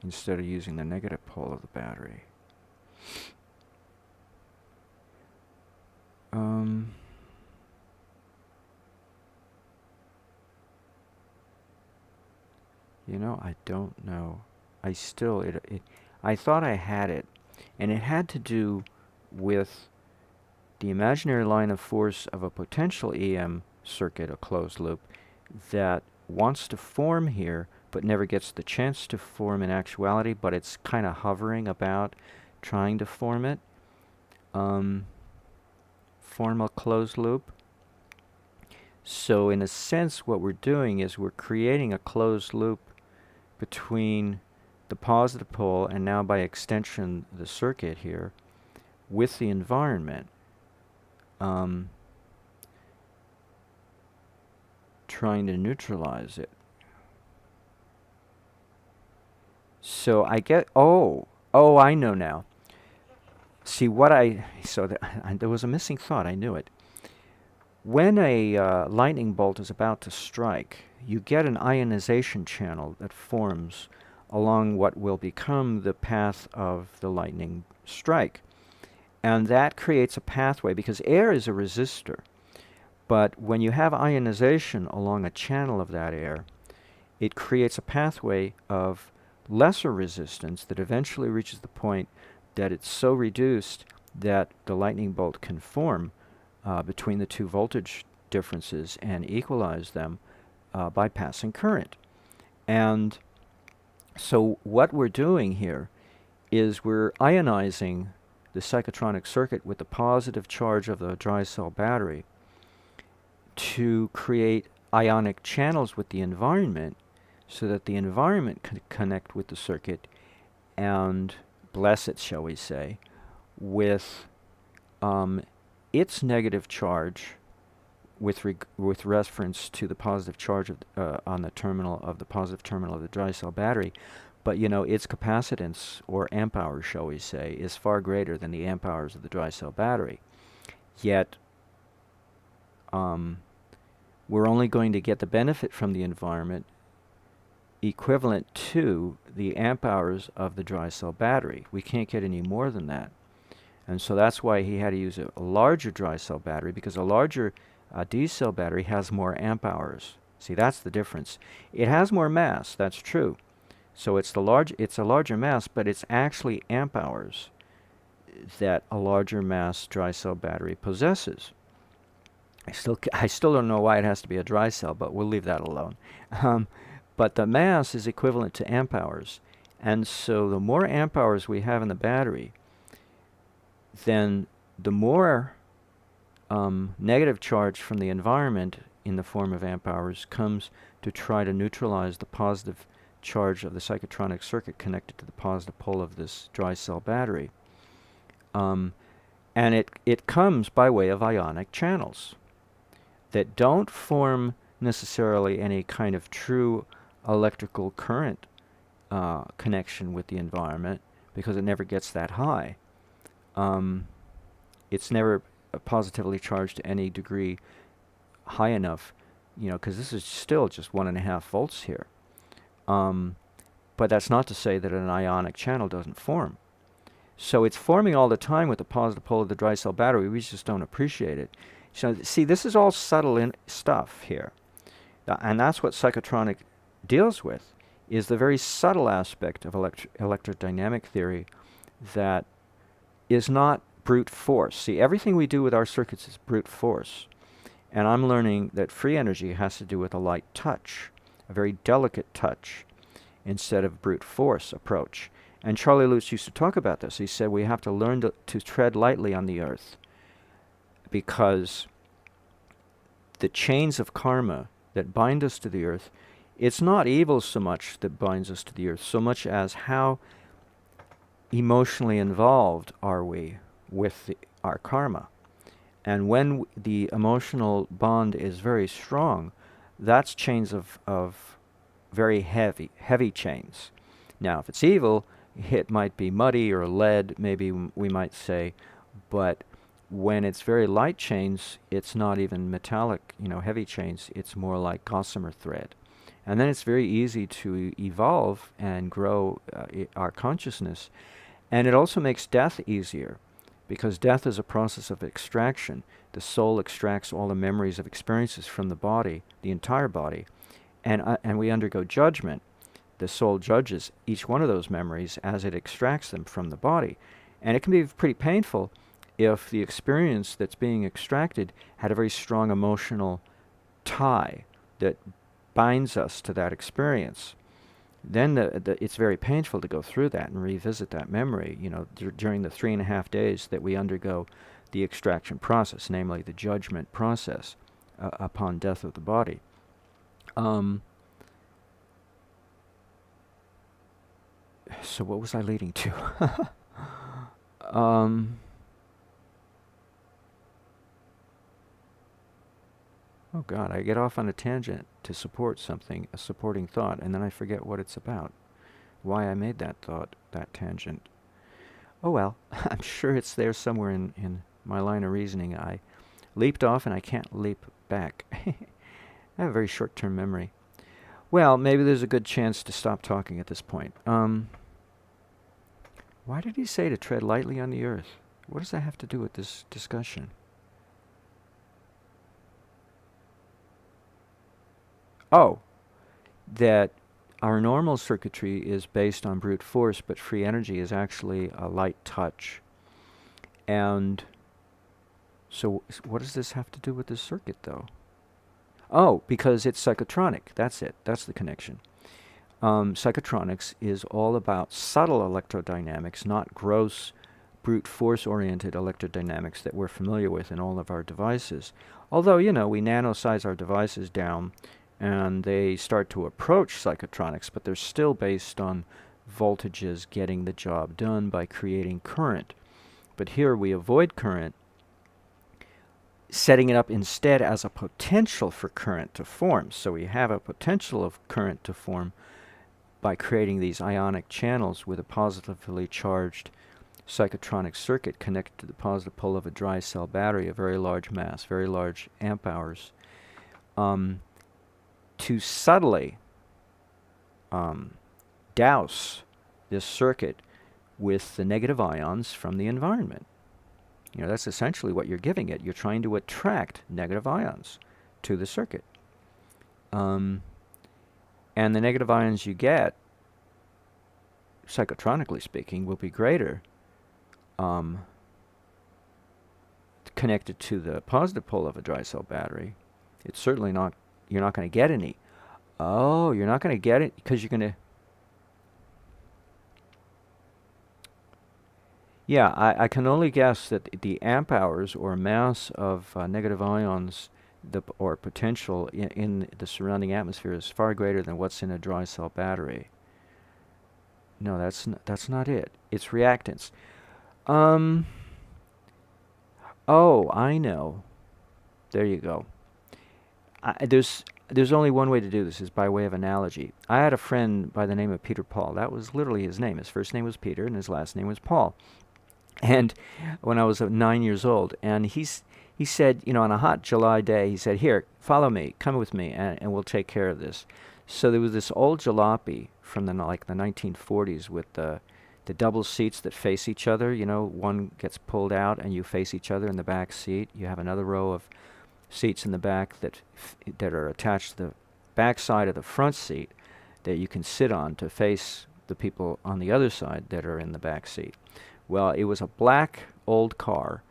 instead of using the negative pole of the battery. I don't know. I thought I had it, and it had to do with the imaginary line of force of a potential EM circuit, a closed loop, that wants to form here, but never gets the chance to form in actuality, but it's kind of hovering about trying to form it. Form a closed loop. So in a sense, what we're doing is we're creating a closed loop between the positive pole and now by extension the circuit here with the environment. Trying to neutralize it. So I get, I know now. See there was a missing thought, I knew it. When a lightning bolt is about to strike, you get an ionization channel that forms along what will become the path of the lightning strike. And that creates a pathway, because air is a resistor. But when you have ionization along a channel of that air, it creates a pathway of lesser resistance that eventually reaches the point that it's so reduced that the lightning bolt can form between the two voltage differences and equalize them by passing current. And so what we're doing here is we're ionizing the psychotronic circuit with the positive charge of the dry cell battery to create ionic channels with the environment, so that the environment can connect with the circuit and bless it, shall we say, with its negative charge with reference to the positive charge on the terminal of the positive terminal of the dry cell battery. But its capacitance, or amp hours, shall we say, is far greater than the amp hours of the dry cell battery. Yet we're only going to get the benefit from the environment equivalent to the amp hours of the dry cell battery. We can't get any more than that. And so that's why he had to use a larger dry cell battery, because a larger D cell battery has more amp hours. See, that's the difference. It has more mass, that's true. So it's a larger mass, but it's actually amp hours that a larger mass dry cell battery possesses. I still don't know why it has to be a dry cell, but we'll leave that alone. But the mass is equivalent to amp hours. And so the more amp hours we have in the battery, then the more negative charge from the environment in the form of amp hours comes to try to neutralize the positive charge of the psychotronic circuit connected to the positive pole of this dry cell battery. And it comes by way of ionic channels that don't form necessarily any kind of true electrical current connection with the environment because it never gets that high. It's never positively charged to any degree high enough, because this is still just 1.5 volts here. But that's not to say that an ionic channel doesn't form. So it's forming all the time with the positive pole of the dry cell battery. We just don't appreciate it. So see, this is all subtle stuff here. And that's what psychotronic deals with, is the very subtle aspect of electrodynamic theory that is not brute force. See, everything we do with our circuits is brute force. And I'm learning that free energy has to do with a light touch, a very delicate touch, instead of brute force approach. And Charlie Lutz used to talk about this. He said we have to learn to tread lightly on the earth, because the chains of karma that bind us to the earth, it's not evil so much that binds us to the earth, so much as how emotionally involved are we with our karma. And when the emotional bond is very strong, that's chains of very heavy chains. Now, if it's evil, it might be muddy or lead, maybe we might say, but when it's very light chains, it's not even metallic, heavy chains, it's more like gossamer thread. And then it's very easy to evolve and grow our consciousness. And it also makes death easier, because death is a process of extraction. The soul extracts all the memories of experiences from the body, the entire body, and we undergo judgment. The soul judges each one of those memories as it extracts them from the body. And it can be pretty painful if the experience that's being extracted had a very strong emotional tie that binds us to that experience. Then it's very painful to go through that and revisit that memory, during the 3.5 days that we undergo the extraction process, namely the judgment process upon death of the body. So what was I leading to? Oh God, I get off on a tangent to support something, a supporting thought, and then I forget what it's about, why I made that thought, that tangent. Oh well, I'm sure it's there somewhere in my line of reasoning. I leaped off and I can't leap back. I have a very short-term memory. Well, maybe there's a good chance to stop talking at this point. Why did he say to tread lightly on the earth? What does that have to do with this discussion? Oh, that our normal circuitry is based on brute force, but free energy is actually a light touch. And so what does this have to do with this circuit, though? Oh, because it's psychotronic. That's it. That's the connection. Psychotronics is all about subtle electrodynamics, not gross, brute force-oriented electrodynamics that we're familiar with in all of our devices. Although, we nanosize our devices down, and they start to approach psychotronics, but they're still based on voltages getting the job done by creating current. But here we avoid current, setting it up instead as a potential for current to form. So we have a potential of current to form by creating these ionic channels with a positively charged psychotronic circuit connected to the positive pole of a dry cell battery, a very large mass, very large amp hours, to subtly douse this circuit with the negative ions from the environment. That's essentially what you're giving it. You're trying to attract negative ions to the circuit. And the negative ions you get, psychotronically speaking, will be greater connected to the positive pole of a dry cell battery. It's certainly not, you're not going to get any. Oh, you're not going to get it because you're going to... Yeah, I can only guess that the amp hours or mass of negative ions or potential in the surrounding atmosphere is far greater than what's in a dry cell battery. No, that's not it. It's reactance. Oh, I know. There you go. There's only one way to do this, is by way of analogy. I had a friend by the name of Peter Paul. That was literally his name. His first name was Peter, and his last name was Paul. And when I was 9 years old, and he said, on a hot July day, he said, "Here, follow me, come with me, and we'll take care of this." So there was this old jalopy from the 1940s with the double seats that face each other. One gets pulled out, and you face each other in the back seat. You have another row of seats in the back that are attached to the back side of the front seat that you can sit on to face the people on the other side that are in the back seat. Well, it was a black old car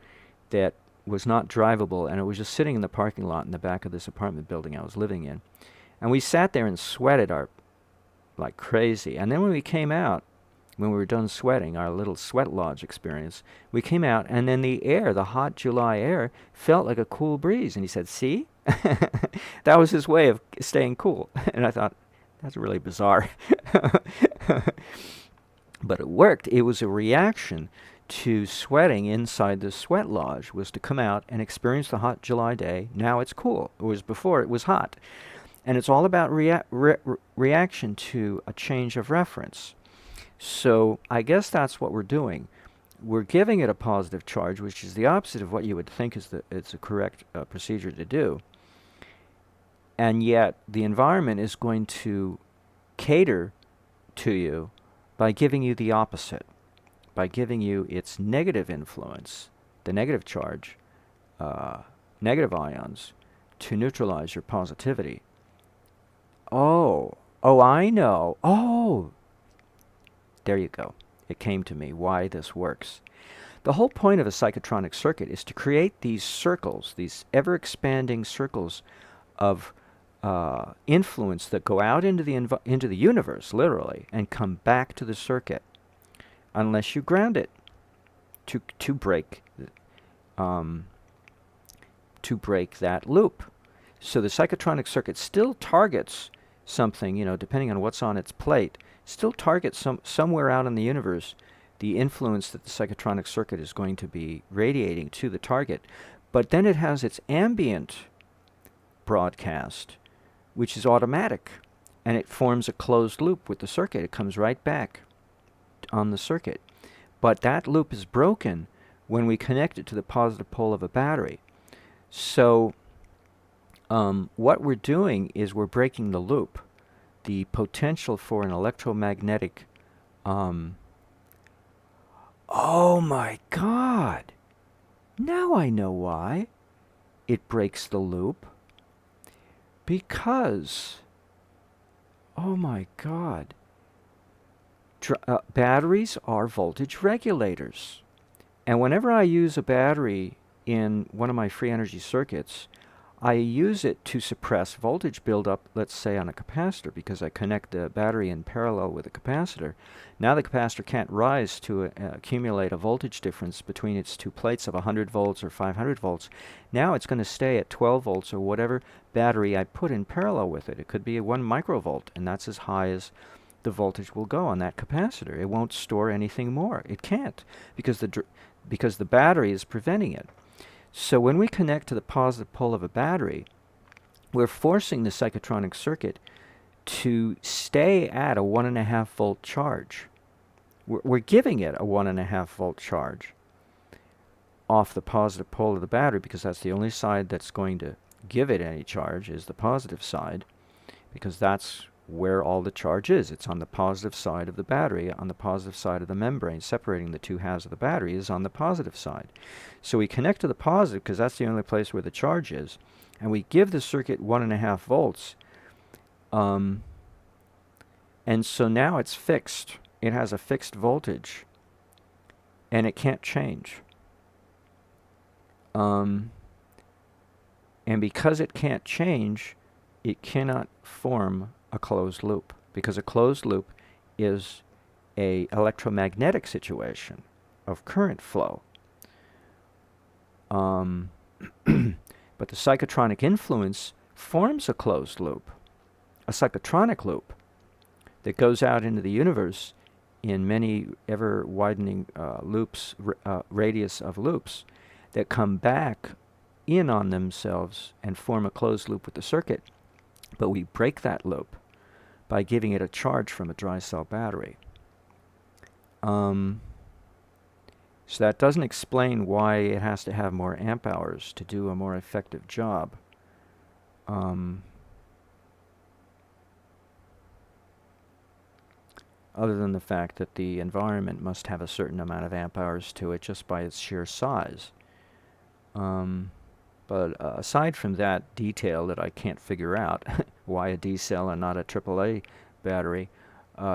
that was not drivable, and it was just sitting in the parking lot in the back of this apartment building I was living in. And we sat there and sweated like crazy. And then when we came out, when we were done sweating, our little sweat lodge experience, we came out, and then the hot July air, felt like a cool breeze. And he said, "See?" That was his way of staying cool. And I thought, that's really bizarre. But it worked. It was a reaction to sweating inside the sweat lodge, was to come out and experience the hot July day. Now it's cool. It was before it was hot. And it's all about reaction to a change of reference. So I guess that's what we're doing. We're giving it a positive charge, which is the opposite of what you would think it's a correct procedure to do. And yet the environment is going to cater to you by giving you the opposite, by giving you its negative influence, the negative charge, negative ions, to neutralize your positivity. Oh, I know. Oh, there you go. It came to me why this works. The whole point of a psychotronic circuit is to create these circles, these ever-expanding circles of influence that go out into the universe, literally, and come back to the circuit, unless you ground it to break that loop. So the psychotronic circuit still targets something, depending on what's on its plate, still targets somewhere out in the universe the influence that the psychotronic circuit is going to be radiating to the target. But then it has its ambient broadcast, which is automatic, and it forms a closed loop with the circuit. It comes right back on the circuit. But that loop is broken when we connect it to the positive pole of a battery. So what we're doing is we're breaking the loop. The potential for an electromagnetic... oh my God! Now I know why it breaks the loop. Because... oh my God. Batteries are voltage regulators. And whenever I use a battery in one of my free energy circuits, I use it to suppress voltage buildup, let's say on a capacitor, because I connect the battery in parallel with a capacitor. Now the capacitor can't rise to accumulate a voltage difference between its two plates of 100 volts or 500 volts. Now it's going to stay at 12 volts or whatever battery I put in parallel with it. It could be a 1 microvolt, and that's as high as the voltage will go on that capacitor. It won't store anything more. It can't, because the battery is preventing it. So when we connect to the positive pole of a battery, we're forcing the psychotronic circuit to stay at a 1.5 volt charge. We're giving it a 1.5 volt charge off the positive pole of the battery, because that's the only side that's going to give it any charge, is the positive side, because that's where all the charge is. It's on the positive side of the battery, on the positive side of the membrane. Separating the two halves of the battery is on the positive side. So we connect to the positive because that's the only place where the charge is, and we give the circuit 1.5 volts. And so now it's fixed. It has a fixed voltage, and it can't change. And because it can't change, it cannot form a closed loop, because a closed loop is a electromagnetic situation of current flow. But the psychotronic influence forms a closed loop, a psychotronic loop that goes out into the universe in many ever-widening loops, radius of loops, that come back in on themselves and form a closed loop with the circuit, but we break that loop by giving it a charge from a dry cell battery. So that doesn't explain why it has to have more amp hours to do a more effective job. Other than the fact that the environment must have a certain amount of amp hours to it just by its sheer size. But aside from that detail that I can't figure out, why a D cell and not a AAA battery,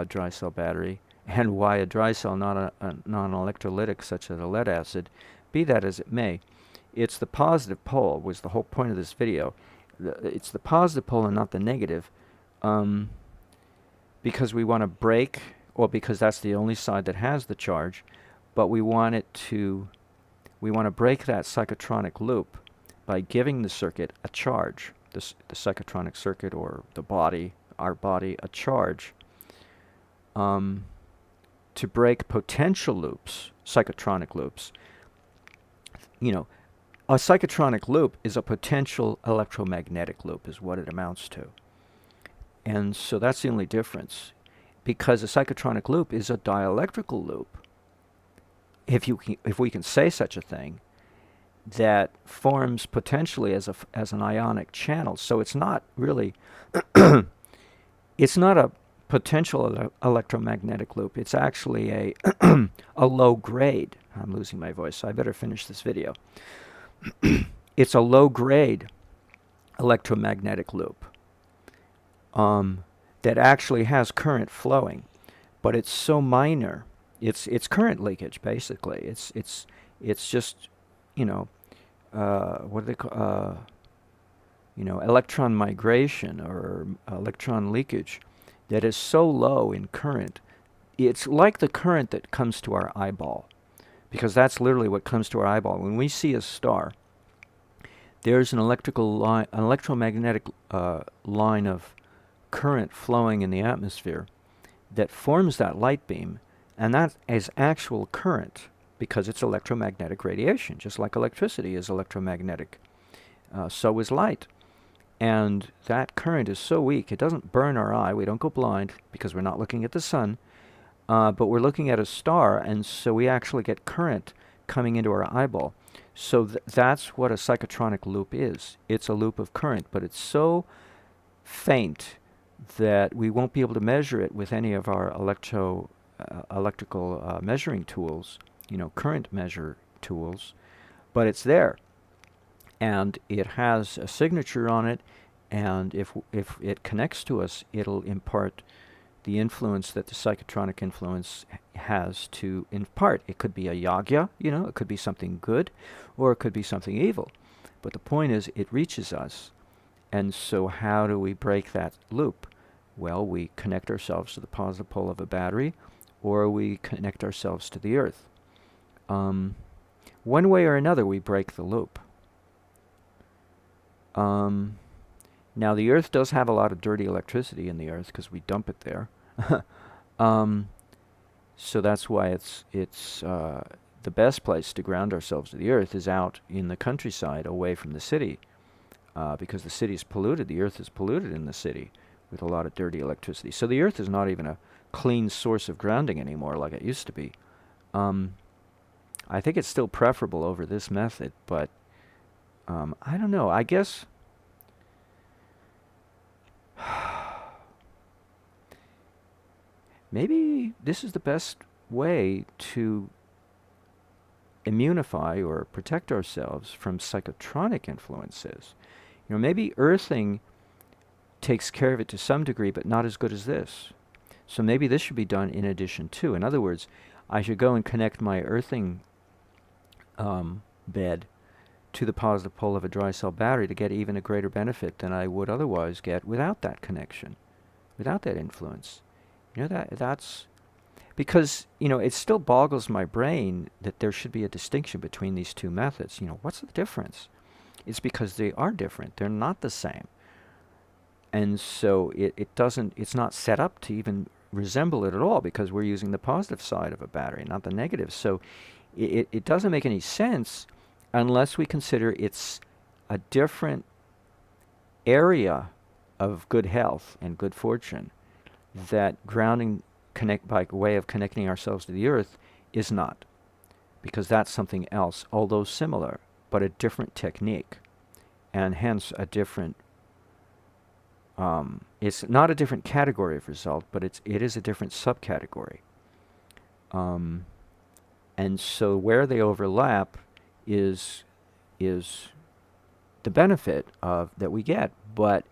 dry cell battery, and why a dry cell, not a non-electrolytic such as a lead acid, be that as it may, it's the positive pole was the whole point of this video. It's the positive pole and not the negative, because we want to break, or because that's the only side that has the charge, but we want to break that psychotronic loop by giving the circuit a charge, the psychotronic circuit or the body, our body, a charge, to break potential loops, psychotronic loops. You know, a psychotronic loop is a potential electromagnetic loop is what it amounts to. And so that's the only difference, because a psychotronic loop is a dielectrical loop, if we can say such a thing, that forms potentially as an ionic channel. So it's not really, it's not a potential electromagnetic loop. It's actually a a low grade. I'm losing my voice, so I better finish this video. It's a low grade electromagnetic loop that actually has current flowing, but it's so minor. It's current leakage basically. It's just, you know, what do they call, you know, electron migration or electron leakage that is so low in current. It's like the current that comes to our eyeball, because that's literally what comes to our eyeball. When we see a star, there's an electromagnetic line of current flowing in the atmosphere that forms that light beam, and that is actual current because it's electromagnetic radiation, just like electricity is electromagnetic. So is light. And that current is so weak, it doesn't burn our eye. We don't go blind because we're not looking at the sun, but we're looking at a star, and so we actually get current coming into our eyeball. So that's what a psychotronic loop is. It's a loop of current, but it's so faint that we won't be able to measure it with any of our electrical measuring tools, you know, current measure tools, but it's there. And it has a signature on it, and if it connects to us, it'll impart the influence that the psychotronic influence has to impart. It could be a yagya, you know, it could be something good, or it could be something evil. But the point is, it reaches us. And so how do we break that loop? Well, we connect ourselves to the positive pole of a battery, or we connect ourselves to the earth. One way or another, we break the loop. Now, the earth does have a lot of dirty electricity in the earth because we dump it there. So that's why it's the best place to ground ourselves to the earth is out in the countryside, away from the city, because the city is polluted. The earth is polluted in the city with a lot of dirty electricity. So the earth is not even a clean source of grounding anymore like it used to be. I think it's still preferable over this method, but I don't know. I guess maybe this is the best way to immunify or protect ourselves from psychotronic influences. You know, maybe earthing takes care of it to some degree, but not as good as this. So maybe this should be done in addition to. In other words, I should go and connect my earthing bed to the positive pole of a dry cell battery to get even a greater benefit than I would otherwise get without that connection, without that influence. You know, that's because, you know, it still boggles my brain that there should be a distinction between these two methods. You know, what's the difference? It's because they are different. They're not the same. And so it's not set up to even resemble it at all, because we're using the positive side of a battery, not the negative. So it doesn't make any sense unless we consider it's a different area of good health and good fortune, that grounding by way of connecting ourselves to the earth is not, because that's something else, although similar, but a different technique, and hence a different. It's not a different category of result, but it is a different subcategory. And so where they overlap is the benefit of that we get, but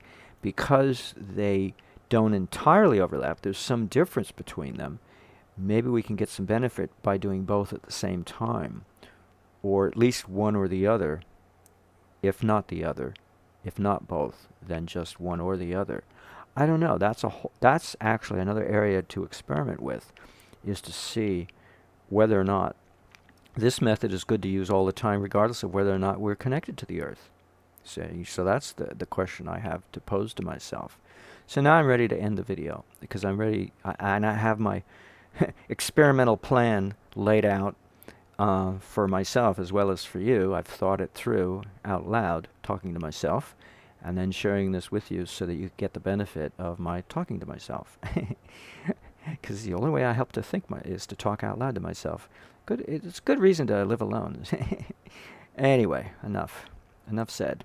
because they don't entirely overlap, there's some difference between them. Maybe we can get some benefit by doing both at the same time, or at least one or the other, if not the other. If not both, then just one or the other. I don't know. That's actually another area to experiment with, is to see whether or not this method is good to use all the time, regardless of whether or not we're connected to the earth. So that's the question I have to pose to myself. So now I'm ready to end the video, because I'm ready, and I have my experimental plan laid out for myself as well as for you. I've thought it through out loud, talking to myself, and then sharing this with you so that you get the benefit of my talking to myself. Because the only way I help to think is to talk out loud to myself. It's a good reason to live alone. Anyway, enough said.